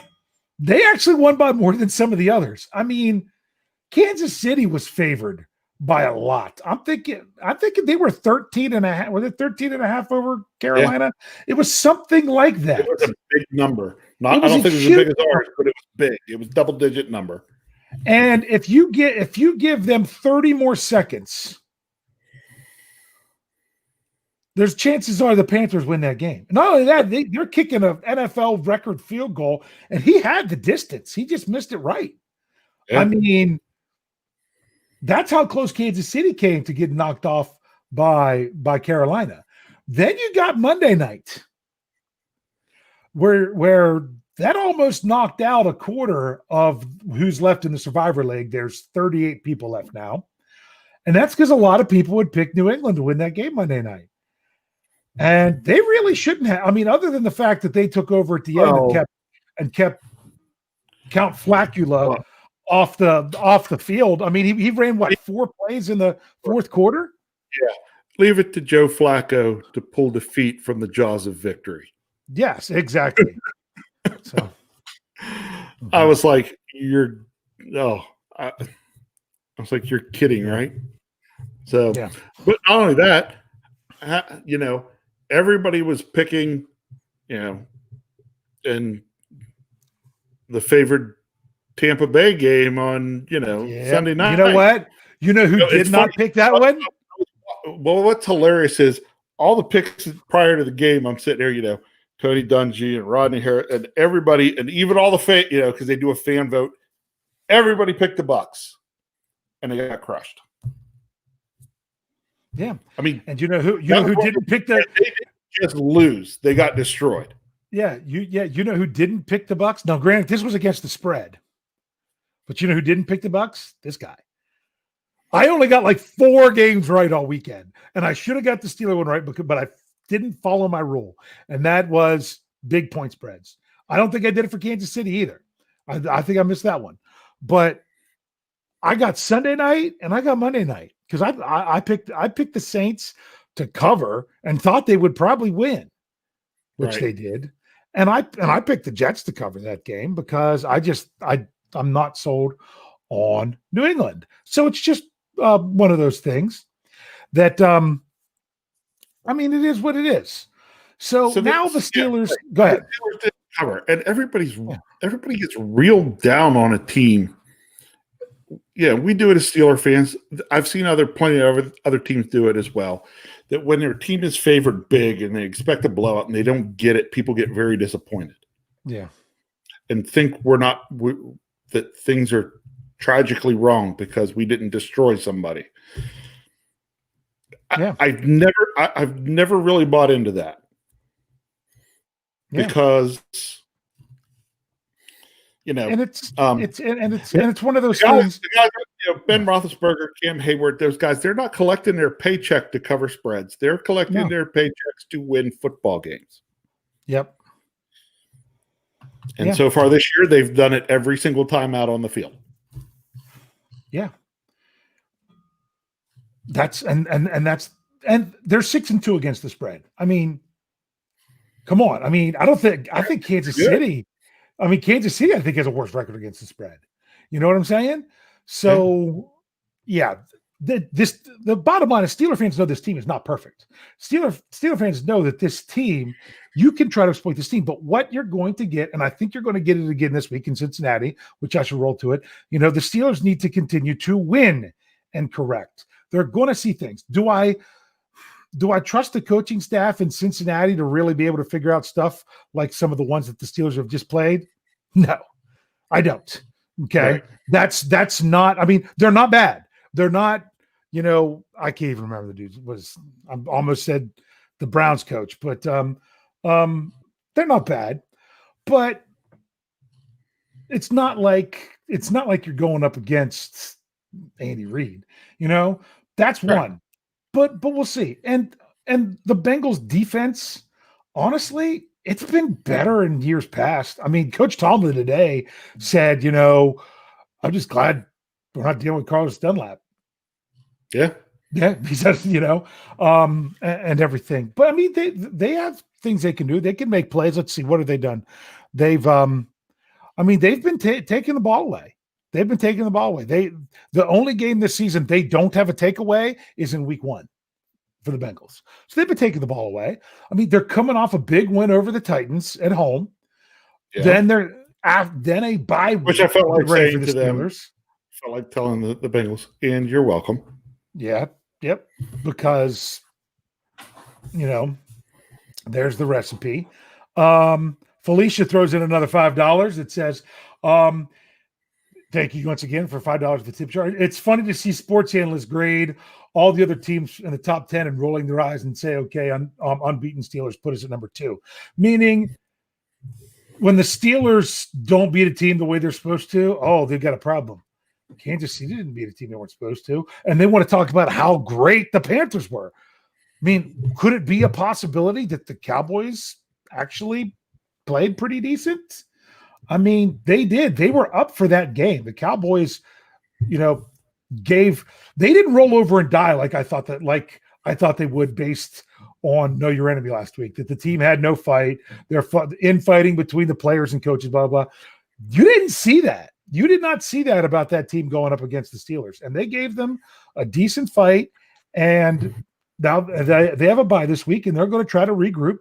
[SPEAKER 1] they actually won by more than some of the others. I mean, Kansas City was favored by a lot. I'm thinking they were 13.5. Were they 13.5 over Carolina? Yeah. It was something like that.
[SPEAKER 2] It was a big number. I don't think it was as big as ours, but it was big. It was double-digit number.
[SPEAKER 1] And if you give them 30 more seconds, there's chances are the Panthers win that game. Not only that, they're kicking an NFL record field goal, and he had the distance. He just missed it right. Yeah. I mean, that's how close Kansas City came to get knocked off by Carolina. Then you got Monday night, where that almost knocked out a quarter of who's left in the Survivor League. There's 38 people left now. And that's because a lot of people would pick New England to win that game Monday night. And they really shouldn't have. I mean, other than the fact that they took over at the end and kept Count Flacula off the field. I mean, he ran, 4 plays in the fourth quarter?
[SPEAKER 2] Yeah. Leave it to Joe Flacco to pull defeat from the jaws of victory.
[SPEAKER 1] Yes, exactly. So
[SPEAKER 2] I was like, I was like, you're kidding, right? So, yeah. But not only that, everybody was picking, in the favored Tampa Bay game on, Sunday night.
[SPEAKER 1] You know what? You know who did not pick that one?
[SPEAKER 2] Well, what's hilarious is all the picks prior to the game, I'm sitting there, Cody Dungy and Rodney Harris and everybody, and even all the fan, because they do a fan vote, everybody picked the Bucs, and they got crushed.
[SPEAKER 1] Yeah,
[SPEAKER 2] I mean,
[SPEAKER 1] and you know who didn't pick the?
[SPEAKER 2] They didn't just lose; they got destroyed.
[SPEAKER 1] Yeah, you know who didn't pick the Bucs? Now, granted, this was against the spread, but you know who didn't pick the Bucs? This guy. I only got like 4 games right all weekend, and I should have got the Steeler one right, but I didn't follow my rule, and that was big point spreads. I don't think I did it for Kansas City either. I think I missed that one, but I got Sunday night and I got Monday night because I picked the Saints to cover and thought they would probably win, which they did, and I picked the Jets to cover that game because I'm not sold on New England, so it's just one of those things that I mean, it is what it is. So now the Steelers go ahead.
[SPEAKER 2] The Steelers didn't cover, and everybody gets reeled down on a team. Yeah, we do it as Steeler fans. I've seen plenty of other teams do it as well. That when their team is favored big and they expect a blowout and they don't get it, people get very disappointed.
[SPEAKER 1] Yeah, and
[SPEAKER 2] think that things are tragically wrong because we didn't destroy somebody. Yeah, I've never really bought into that because
[SPEAKER 1] and it's one of those things.
[SPEAKER 2] The guys, Ben Roethlisberger, Cam Hayward, those guys, they're not collecting their paycheck to cover spreads. They're collecting their paychecks to win football games.
[SPEAKER 1] Yep.
[SPEAKER 2] And so far this year, they've done it every single time out on the field.
[SPEAKER 1] Yeah. That's and they're 6-2 against the spread. I mean, come on. I mean, I think Kansas City. I mean, Kansas City, I think, has a worse record against the spread. You know what I'm saying? So, the bottom line is Steeler fans know this team is not perfect. Steeler fans know that this team, you can try to exploit this team, but what you're going to get, and I think you're going to get it again this week in Cincinnati, which I should roll to it. The Steelers need to continue to win and correct. They're going to see things. Do I trust the coaching staff in Cincinnati to really be able to figure out stuff like some of the ones that the Steelers have just played? No, I don't. Okay. Right. That's not, I mean, they're not bad. They're not, I can't even remember the dude I almost said the Browns coach, but they're not bad, but it's not like you're going up against Andy Reid, that's one. But we'll see. And the Bengals defense, honestly, it's been better in years past. I mean, Coach Tomlin today said, I'm just glad we're not dealing with Carlos Dunlap.
[SPEAKER 2] Yeah.
[SPEAKER 1] Yeah. He says, and everything. But I mean, they have things they can do. They can make plays. Let's see. What have they done? They've been taking the ball away. They've been taking the ball away. The only game this season they don't have a takeaway is in week 1 for the Bengals. So they've been taking the ball away. I mean, they're coming off a big win over the Titans at home. Yeah. Then a bye week,
[SPEAKER 2] which I felt like saying to them. I felt like telling the Bengals, and you're welcome.
[SPEAKER 1] Yeah. Yep. Because There's the recipe. Felicia throws in another $5. It says, thank you once again for $5 for tip jar. It's funny to see sports analysts grade all the other teams in the top 10 and rolling their eyes and say, okay, unbeaten Steelers put us at number 2. Meaning, when the Steelers don't beat a team the way they're supposed to, they've got a problem. Kansas City didn't beat a team they weren't supposed to. And they want to talk about how great the Panthers were. I mean, could it be a possibility that the Cowboys actually played pretty decent? I mean, they did. They were up for that game. The Cowboys, they didn't roll over and die like I thought they would based on Know Your Enemy last week, that the team had no fight. They're infighting between the players and coaches, blah, blah, blah. You didn't see that. You did not see that about that team going up against the Steelers. And they gave them a decent fight. And now they have a bye this week, and they're going to try to regroup.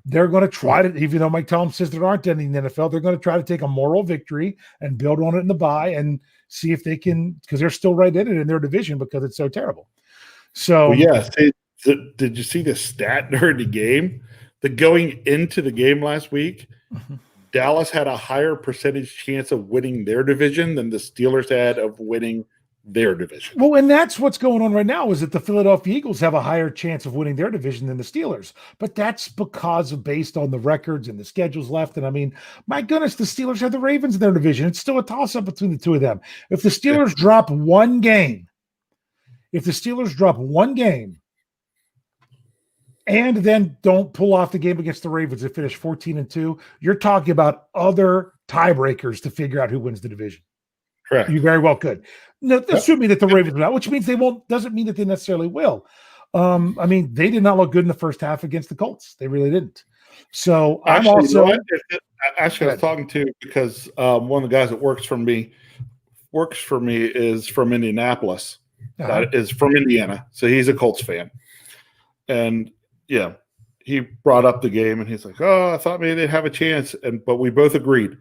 [SPEAKER 1] They're going to try to, even though Mike Tomlin says there aren't any in the NFL, they're going to try to take a moral victory and build on it in the bye and see if they can, because they're still right in it in their division because it's so terrible. So,
[SPEAKER 2] did you see the stat during the game? Going into the game last week, Dallas had a higher percentage chance of winning their division than the Steelers had of winning their division.
[SPEAKER 1] Well, and that's what's going on right now, is that the Philadelphia Eagles have a higher chance of winning their division than the Steelers. But that's because of based on the records and the schedules left. And I mean, my goodness, the Steelers have the Ravens in their division. It's still a toss-up between the two of them. If the Steelers drop one game, and then don't pull off the game against the Ravens and finish 14-2, you're talking about other tiebreakers to figure out who wins the division.
[SPEAKER 2] Correct.
[SPEAKER 1] You very well could. No, assuming that the Ravens will not, which means they won't, doesn't mean that they necessarily will. I mean, they did not look good in the first half against the Colts. They really didn't. So
[SPEAKER 2] actually,
[SPEAKER 1] I'm also
[SPEAKER 2] I was talking to, because one of the guys that works for me is from Indianapolis. Is from Indiana. So he's a Colts fan. And he brought up the game, and he's like, I thought maybe they'd have a chance. But we both agreed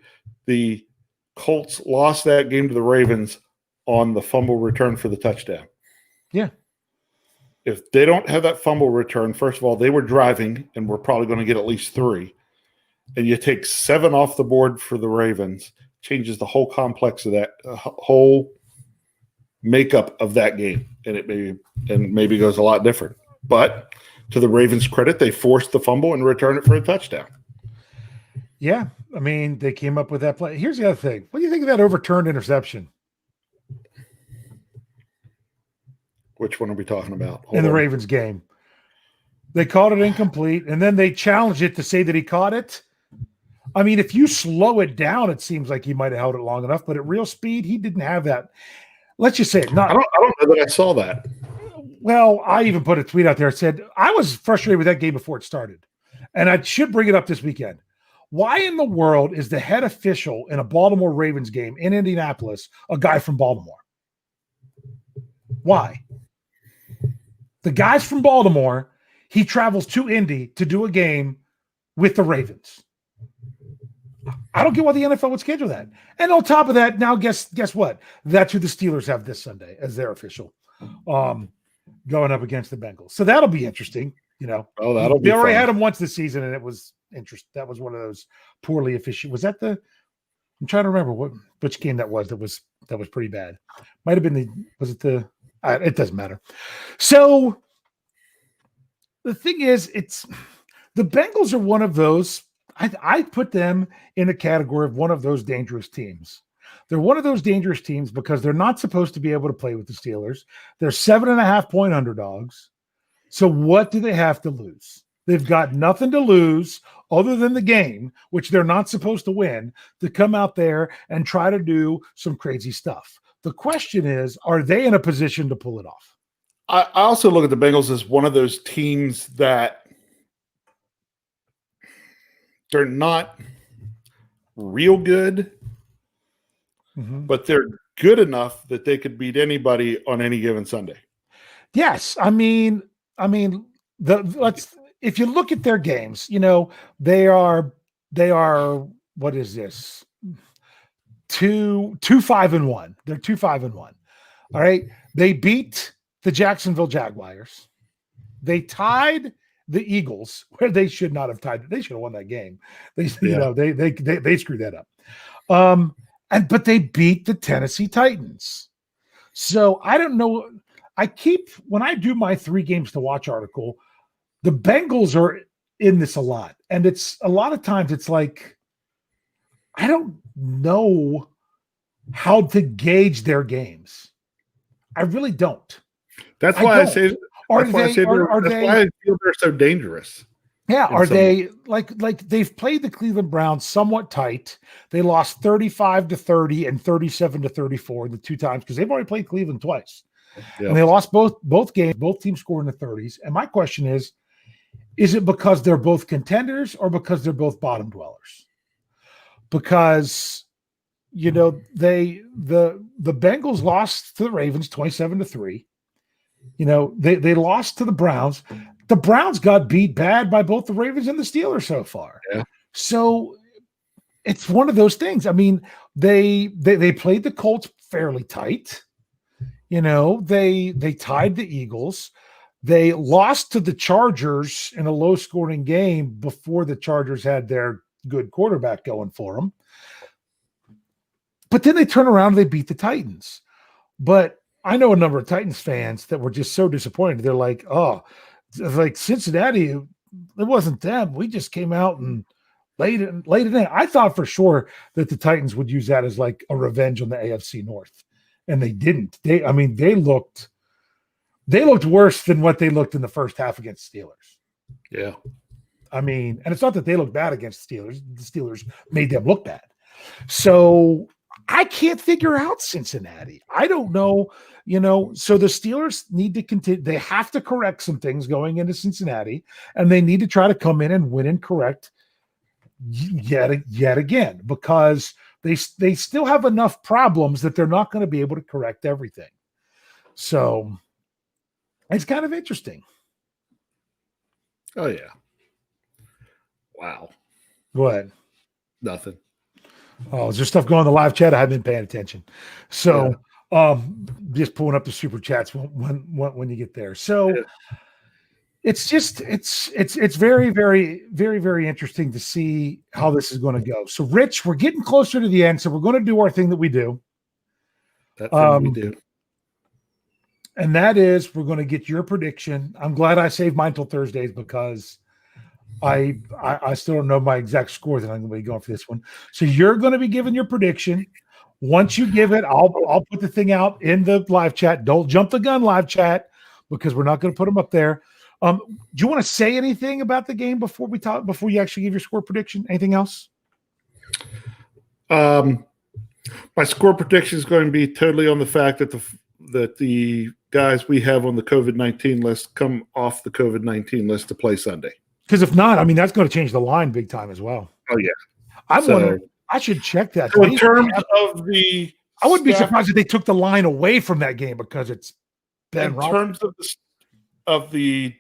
[SPEAKER 2] the Colts lost that game to the Ravens on the fumble return for the touchdown.
[SPEAKER 1] Yeah.
[SPEAKER 2] If they don't have that fumble return, first of all, they were driving, and we're probably going to get at least 3. And you take 7 off the board for the Ravens, changes the whole complex of that whole makeup of that game, and it maybe goes a lot different. But to the Ravens' credit, they forced the fumble and returned it for a touchdown.
[SPEAKER 1] Yeah, I mean, they came up with that play. Here's the other thing. What do you think of that overturned interception?
[SPEAKER 2] Which one are we talking about?
[SPEAKER 1] In the Ravens game. They called it incomplete, and then they challenged it to say that he caught it. I mean, if you slow it down, it seems like he might have held it long enough, but at real speed, he didn't have that. Let's just say it.
[SPEAKER 2] I don't know that I saw that.
[SPEAKER 1] Well, I even put a tweet out there that said, I was frustrated with that game before it started. And I should bring it up this weekend. Why in the world is the head official in a Baltimore Ravens game in Indianapolis a guy from Baltimore? Why? The guy's from Baltimore. He travels to Indy to do a game with the Ravens. I don't get why the NFL would schedule that. And on top of that, now guess what? That's who the Steelers have this Sunday as their official, going up against the Bengals. So that'll be interesting.
[SPEAKER 2] That'll be
[SPEAKER 1] they already
[SPEAKER 2] fun.
[SPEAKER 1] had him once this season, and it was interesting. That was one of those poorly officiated. Was that I'm trying to remember which game that was pretty bad. Might have been it doesn't matter. So the thing is, the Bengals are one of those. I put them in a category of one of those dangerous teams. They're one of those dangerous teams because they're not supposed to be able to play with the Steelers. They're 7.5-point underdogs. So what do they have to lose? They've got nothing to lose other than the game, which they're not supposed to win, to come out there and try to do some crazy stuff. The question is, are they in a position to pull it off?
[SPEAKER 2] I also look at the Bengals as one of those teams that they're not real good, but they're good enough that they could beat anybody on any given Sunday.
[SPEAKER 1] Yes, I mean, if you look at their games, they are what is this? 2-5-1. They're 2-5-1. All right, they beat the Jacksonville Jaguars. They tied the Eagles where they should not have tied. They should have won that game. They screwed that up. But they beat the Tennessee Titans. So I don't know. When I do my 3 games to watch article, the Bengals are in this a lot. And it's a lot of times it's like, I don't know how to gauge their games. I really don't.
[SPEAKER 2] That's why I say I feel they're so dangerous.
[SPEAKER 1] Yeah, are they like they've played the Cleveland Browns somewhat tight? They lost 35-30 and 37-34 the 2 times because they've already played Cleveland twice. Yep. And they lost both games. Both teams scored in the 30s. And my question is it because they're both contenders or because they're both bottom dwellers? Because the Bengals lost to the Ravens 27-3. They lost to the Browns. The Browns got beat bad by both the Ravens and the Steelers so far.
[SPEAKER 2] Yeah.
[SPEAKER 1] So it's one of those things. I mean, they played the Colts fairly tight. They tied the Eagles. They lost to the Chargers in a low-scoring game before the Chargers had their good quarterback going for them. But then they turn around and they beat the Titans. But I know a number of Titans fans that were just so disappointed. They're like, oh, like Cincinnati, it wasn't them. We just came out and laid it in. I thought for sure that the Titans would use that as like a revenge on the AFC North. And they didn't. They looked worse than what they looked in the first half against Steelers.
[SPEAKER 2] Yeah.
[SPEAKER 1] I mean, and it's not that they looked bad against the Steelers. The Steelers made them look bad. So I can't figure out Cincinnati. I don't know, so the Steelers need to continue. They have to correct some things going into Cincinnati, and they need to try to come in and win and correct yet again, because they still have enough problems that they're not going to be able to correct everything. So it's kind of interesting.
[SPEAKER 2] Oh, yeah. Wow.
[SPEAKER 1] Go ahead.
[SPEAKER 2] Nothing.
[SPEAKER 1] Oh, is there stuff going on in the live chat? I haven't been paying attention. So just pulling up the super chats when you get there. So it's very, very, very, very interesting to see how this is going to go. So Rich, we're getting closer to the end. So we're going to do our thing that we do.
[SPEAKER 2] That thing we do.
[SPEAKER 1] And that is, we're going to get your prediction. I'm glad I saved mine till Thursdays because I still don't know my exact score that I'm going to be going for this one. So you're going to be giving your prediction. Once you give it, I'll put the thing out in the live chat. Don't jump the gun, live chat, because we're not going to put them up there. Do you want to say anything about the game before you actually give your score prediction? Anything else?
[SPEAKER 2] My score prediction is going to be totally on the fact that the guys we have on the COVID-19 list come off the COVID-19 list to play Sunday.
[SPEAKER 1] Because if not, I mean, that's going to change the line big time as well.
[SPEAKER 2] Oh, yeah.
[SPEAKER 1] I'm wondering, I should check that.
[SPEAKER 2] So in terms of the
[SPEAKER 1] I wouldn't be surprised if they took the line away from that game because it's Ben Roethlisberger.
[SPEAKER 2] In terms of the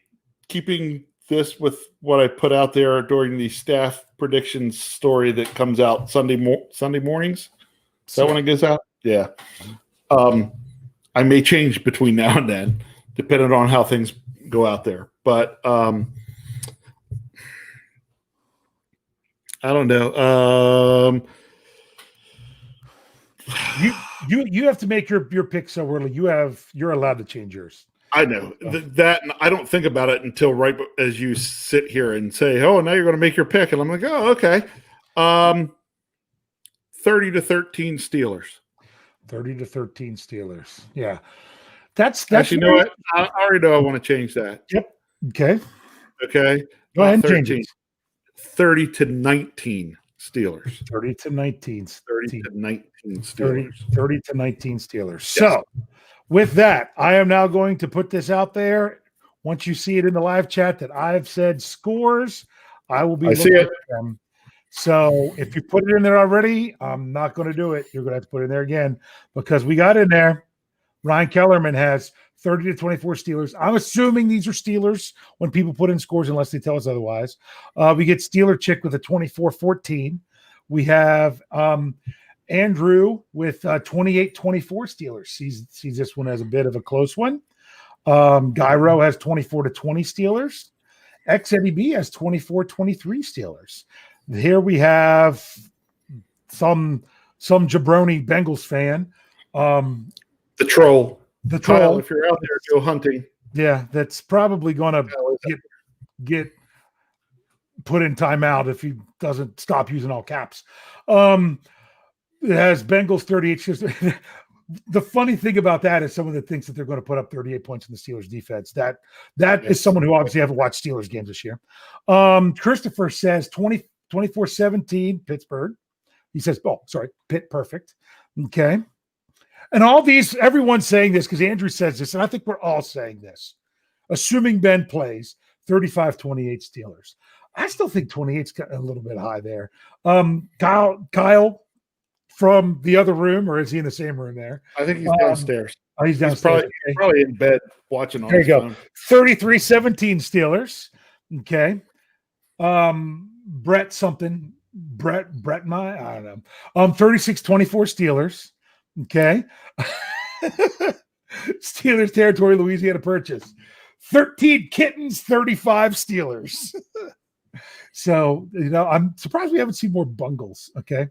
[SPEAKER 2] keeping this with what I put out there during the staff predictions story that comes out Sunday mornings. Is that when it goes out? Yeah. I may change between now and then, depending on how things go out there. But I don't know.
[SPEAKER 1] You have to make your pick so early. You're allowed to change yours.
[SPEAKER 2] I know that, and I don't think about it until right as you sit here and say, "Oh, now you're going to make your pick," and I'm like, "Oh, okay." 30-13 Steelers.
[SPEAKER 1] 30-13 Steelers. Yeah, that's.
[SPEAKER 2] Actually, you know what? I already know I want to change that.
[SPEAKER 1] Yep. Okay.
[SPEAKER 2] Go
[SPEAKER 1] ahead and change it.
[SPEAKER 2] 30-19 Steelers.
[SPEAKER 1] 30-19.
[SPEAKER 2] 30-19 Steelers.
[SPEAKER 1] 30-19 Steelers.
[SPEAKER 2] Yes.
[SPEAKER 1] So, with that, I am now going to put this out there. Once you see it in the live chat that I've said scores, I will be looking at them. So if you put it in there already, I'm not going to do it. You're going to have to put it in there again because we got in there. Ryan Kellerman has 30-24 Steelers. I'm assuming these are Steelers when people put in scores unless they tell us otherwise. We get Steeler Chick with a 24-14. We have Andrew with 28-24 Steelers. Sees this one as a bit of a close one. Gyro has 24-20 Steelers. XNEB has 24-23 Steelers. Here we have some jabroni Bengals fan.
[SPEAKER 2] The troll.
[SPEAKER 1] The
[SPEAKER 2] Kyle,
[SPEAKER 1] troll.
[SPEAKER 2] if you're out there, go hunting.
[SPEAKER 1] Yeah, that's probably going to get put in timeout if he doesn't stop using all caps. It has Bengals 38. The funny thing about that is someone that thinks that they're going to put up 38 points in the Steelers defense. That is someone who obviously haven't watched Steelers games this year. Christopher says 24-17 Pittsburgh. He says, Pitt perfect. Okay. And all these, everyone's saying this because Andrew says this, and I think we're all saying this. Assuming Ben plays, 35-28 Steelers. I still think 28's a little bit high there. Kyle from the other room, or is he in the same room there?
[SPEAKER 2] I think he's downstairs.
[SPEAKER 1] He's downstairs.
[SPEAKER 2] He's probably in bed watching on his phone.
[SPEAKER 1] 33-17 Steelers. Okay. Brett I don't know. 36-24 Steelers. Okay. Steelers territory, Louisiana Purchase. 13 Kittens, 35 Steelers. So, I'm surprised we haven't seen more Bungles. Okay.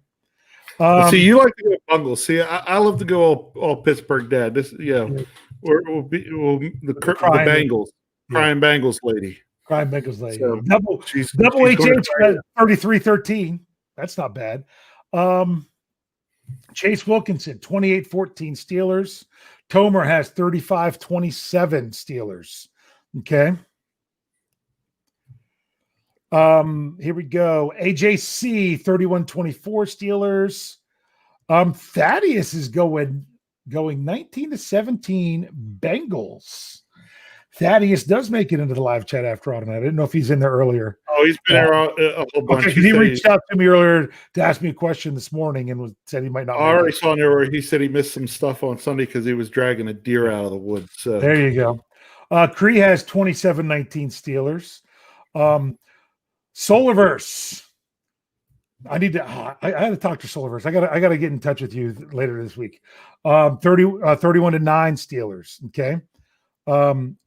[SPEAKER 2] See, you like to go Bungles. See, I love to go all Pittsburgh dad. This, the Bengals, crying Bengals lady.
[SPEAKER 1] Crying Bengals lady.
[SPEAKER 2] So
[SPEAKER 1] double HH 33-13. That's not bad. Chase Wilkinson, 28-14 Steelers. Tomer has 35-27 Steelers. Okay. Here we go. AJC 31-24 Steelers. Thaddeus is going 19-17 Bengals. Thaddeus does make it into the live chat after all tonight. I didn't know if he's in there earlier.
[SPEAKER 2] Oh, he's been there a whole bunch.
[SPEAKER 1] Okay, he reached out to me earlier to ask me a question this morning and said he might not.
[SPEAKER 2] I already saw there where he said he missed some stuff on Sunday because he was dragging a deer out of the woods. So.
[SPEAKER 1] There you go. Cree has 27-19 Steelers. Solarverse. I need to. I had to talk to Solarverse. I got to get in touch with you later this week. 31-9 Steelers. Okay.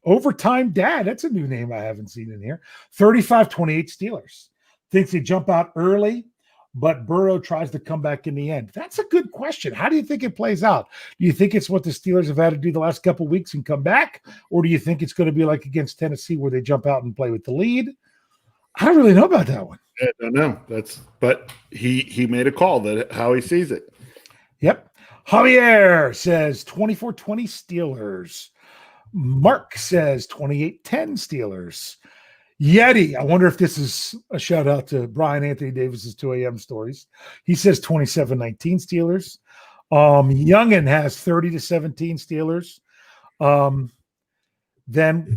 [SPEAKER 1] Overtime Dad. That's a new name I haven't seen in here. 35-28 Steelers. Thinks they jump out early, but Burrow tries to come back in the end. That's a good question. How do you think it plays out? Do you think it's what the Steelers have had to do the last couple of weeks and come back, or do you think it's going to be like against Tennessee where they jump out and play with the lead? I don't really know about that one.
[SPEAKER 2] I don't know. But he made a call that how he sees it.
[SPEAKER 1] Yep. Javier says 24-20 Steelers. Mark says 28-10 Steelers. Yeti, I wonder if this is a shout out to Brian Anthony Davis's 2 a.m. stories. He says 27-19 Steelers. Youngin has 30-17 Steelers. Then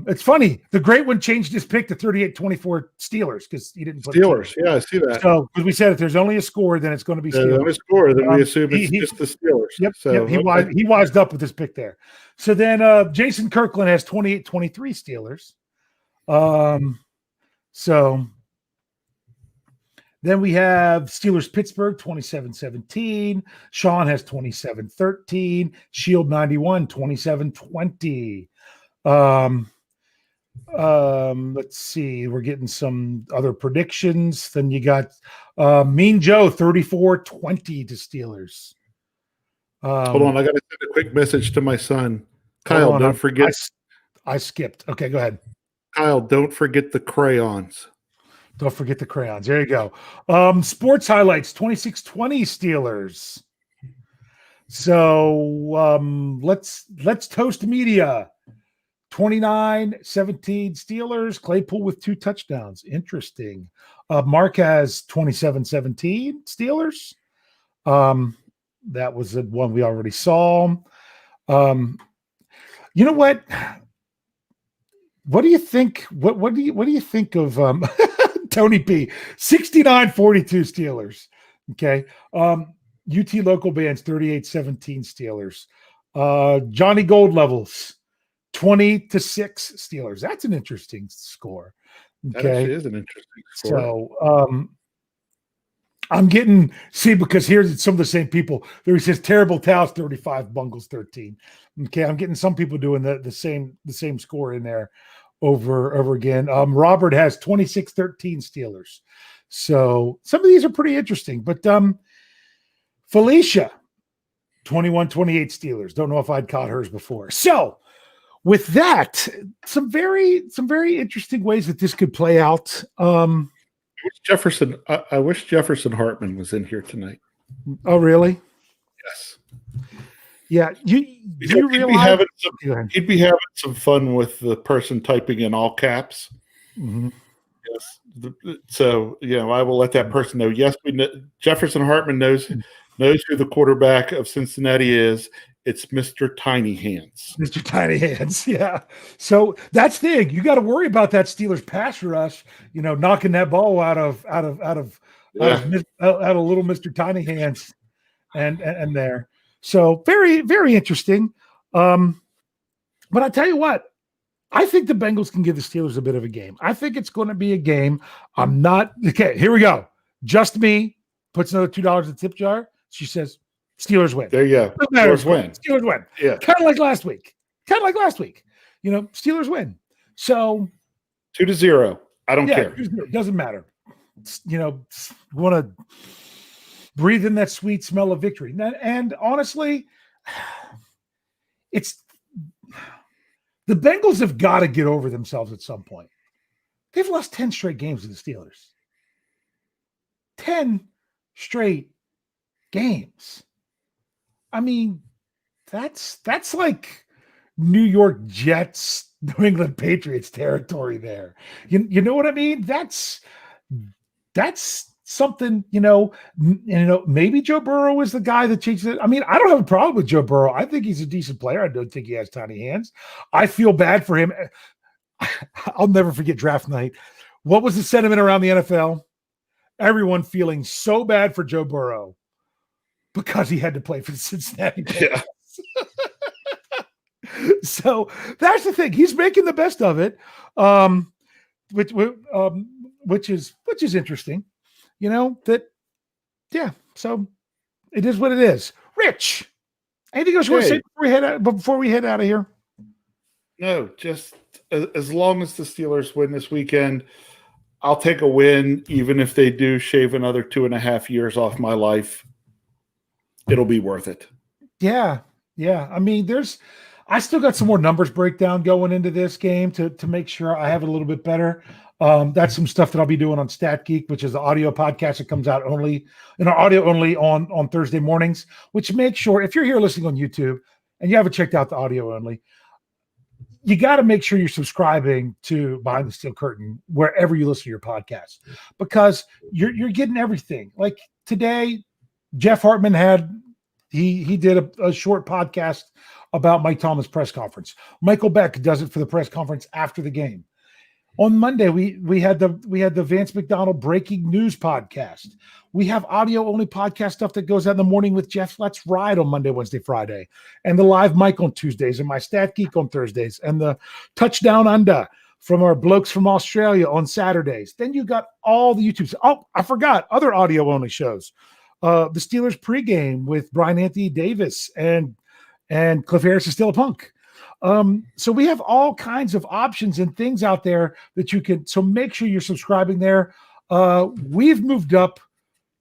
[SPEAKER 1] it's funny. The great one changed his pick to 38-24 Steelers because he didn't put
[SPEAKER 2] Steelers. Yeah, I see that.
[SPEAKER 1] So because we said if there's only a score, then it's going to be Steelers.
[SPEAKER 2] Only a score, then we assume it's just the Steelers.
[SPEAKER 1] Yep.
[SPEAKER 2] So
[SPEAKER 1] yep, he wised up with his pick there. So then Jason Kirkland has 28-23 Steelers. So then we have Steelers Pittsburgh 27-17. Sean has 27-13. Shield 91 27-20. Let's see. We're getting some other predictions. Then you got Mean Joe 34-20 to Steelers.
[SPEAKER 2] Hold on, I got to send a quick message to my son. Kyle, don't forget.
[SPEAKER 1] I skipped. Okay, go ahead.
[SPEAKER 2] Kyle, don't forget the crayons.
[SPEAKER 1] Don't forget the crayons. There you go. Sports highlights 26-20 Steelers. So let's toast media. 29-17 Steelers. Claypool with 2 touchdowns. Interesting. Mark has 27-17 Steelers. That was the one we already saw. You know what? What do you think? What do you think of Tony P? 69-42 Steelers. Okay. UT local bands 38-17 Steelers. Johnny Gold levels 20-6 Steelers. That's an interesting score. Okay.
[SPEAKER 2] That actually is an interesting score.
[SPEAKER 1] So I'm getting because here's some of the same people. There he says terrible towels 35, Bungles 13. Okay, I'm getting some people doing the same score in there over again. Robert has 26-13 Steelers. So some of these are pretty interesting. But Felicia, 21-28 Steelers. Don't know if I'd caught hers before. So with that, some very interesting ways that this could play out.
[SPEAKER 2] I wish Jefferson Hartman was in here tonight.
[SPEAKER 1] Oh, really?
[SPEAKER 2] Yes.
[SPEAKER 1] Yeah. You realize
[SPEAKER 2] he'd be having some fun with the person typing in all caps.
[SPEAKER 1] Mm-hmm.
[SPEAKER 2] Yes. So, I will let that person know. Yes, we know, Jefferson Hartman knows who the quarterback of Cincinnati is. It's Mr. Tiny Hands.
[SPEAKER 1] Mr. Tiny Hands, yeah. So that's the thing. You got to worry about that Steelers pass rush. Knocking that ball out of little Mr. Tiny Hands, and there. So very very interesting. But I tell you what, I think the Bengals can give the Steelers a bit of a game. I think it's going to be a game. I'm not okay. Here we go. Just me puts another $2 in the tip jar. She says, Steelers win.
[SPEAKER 2] There you go. Steelers win.
[SPEAKER 1] Steelers win.
[SPEAKER 2] Yeah.
[SPEAKER 1] Kind of like last week. Steelers win. So
[SPEAKER 2] 2-0. I don't care.
[SPEAKER 1] It doesn't matter. Want to breathe in that sweet smell of victory. And honestly, it's the Bengals have got to get over themselves at some point. They've lost 10 straight games to the Steelers. 10 straight games. I mean, that's like New York Jets, New England Patriots territory there. You know what I mean? That's something, maybe Joe Burrow is the guy that changes it. I mean, I don't have a problem with Joe Burrow. I think he's a decent player. I don't think he has tiny hands. I feel bad for him. I'll never forget draft night. What was the sentiment around the NFL? Everyone feeling so bad for Joe Burrow because he had to play for the Cincinnati Bengals. Yeah. So that's the thing. He's making the best of it, which is interesting. So it is what it is. Rich, anything else you want to say before we head out of here?
[SPEAKER 2] No, just as long as the Steelers win this weekend, I'll take a win, even if they do shave another 2.5 years off my life. It'll be worth it.
[SPEAKER 1] Yeah. I mean, I still got some more numbers breakdown going into this game to make sure I have it a little bit better. That's some stuff that I'll be doing on Stat Geek, which is the audio podcast that comes out audio only on Thursday mornings, which makes sure if you're here listening on YouTube and you haven't checked out the audio only, you got to make sure you're subscribing to Behind the Steel Curtain wherever you listen to your podcast, because you're getting everything. Like today, Jeff Hartman he did a short podcast about Mike Tomlin's press conference. Michael Beck does it for the press conference after the game. On Monday, we had the Vance McDonald breaking news podcast. We have audio only podcast stuff that goes out in the morning with Jeff Let's Ride on Monday, Wednesday, Friday, and the live mic on Tuesdays, and my Stat Geek on Thursdays, and the Touchdown Under from our blokes from Australia on Saturdays. Then you got all the YouTubes. Oh, I forgot other audio only shows. The Steelers pregame with Brian Anthony Davis and Cliff Harris is still a punk. So we have all kinds of options and things out there that you can. So make sure you're subscribing there. We've moved up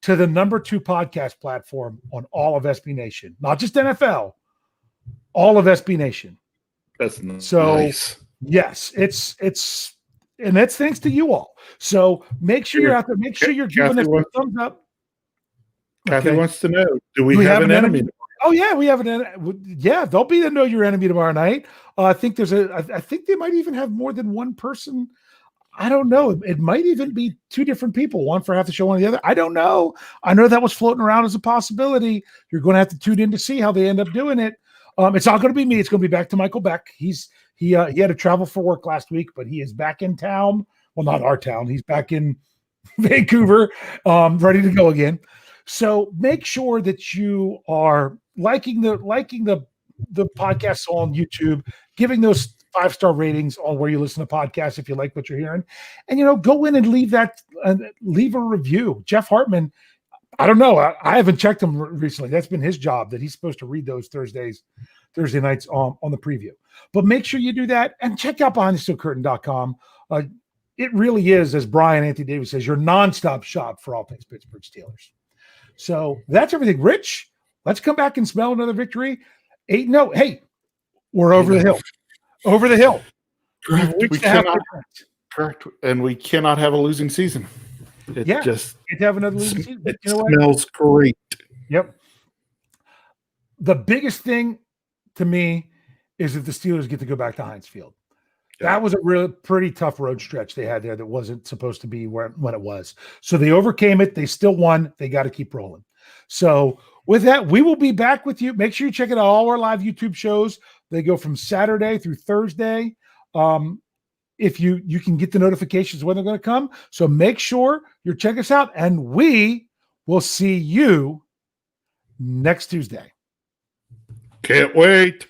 [SPEAKER 1] to the number 2 podcast platform on all of SB Nation, not just NFL, all of SB Nation.
[SPEAKER 2] That's nice.
[SPEAKER 1] So yes, it's and that's thanks to you all. So make sure you're out there. Make sure you're giving us a thumbs up.
[SPEAKER 2] Kathy wants to know: do we have an enemy?
[SPEAKER 1] Oh yeah, we have an enemy. Yeah, don't be the know your enemy tomorrow night. I think I think they might even have more than one person. I don't know. It might even be 2 different people, one for half the show, one the other. I don't know. I know that was floating around as a possibility. You're going to have to tune in to see how they end up doing it. It's not going to be me. It's going to be back to Michael Beck. He had to travel for work last week, but he is back in town. Well, not our town. He's back in Vancouver, ready to go again. So make sure that you are liking the podcasts on YouTube, giving those 5-star ratings on where you listen to podcasts if you like what you're hearing, and go in and leave a review. Jeff Hartman, I don't know. I haven't checked him recently. That's been his job, that he's supposed to read those Thursday nights on the preview. But make sure you do that and check out BehindTheSteelCurtain.com. It really is, as Brian Anthony Davis says, your nonstop shop for all things Pittsburgh Steelers. So that's everything. Rich, let's come back and smell another victory. 8-0. Hey, we're over the hill. Over the hill.
[SPEAKER 2] Correct. Correct. And we cannot have a losing season. It just
[SPEAKER 1] can't have another losing season.
[SPEAKER 2] It smells great.
[SPEAKER 1] Yep. The biggest thing to me is that the Steelers get to go back to Heinz Field. That was a really pretty tough road stretch they had there that wasn't supposed to be when it was. So they overcame it. They still won. They got to keep rolling. So with that, we will be back with you. Make sure you check out all our live YouTube shows. They go from Saturday through Thursday. If you can get the notifications when they're going to come. So make sure you check us out, and we will see you next Tuesday.
[SPEAKER 2] Can't wait.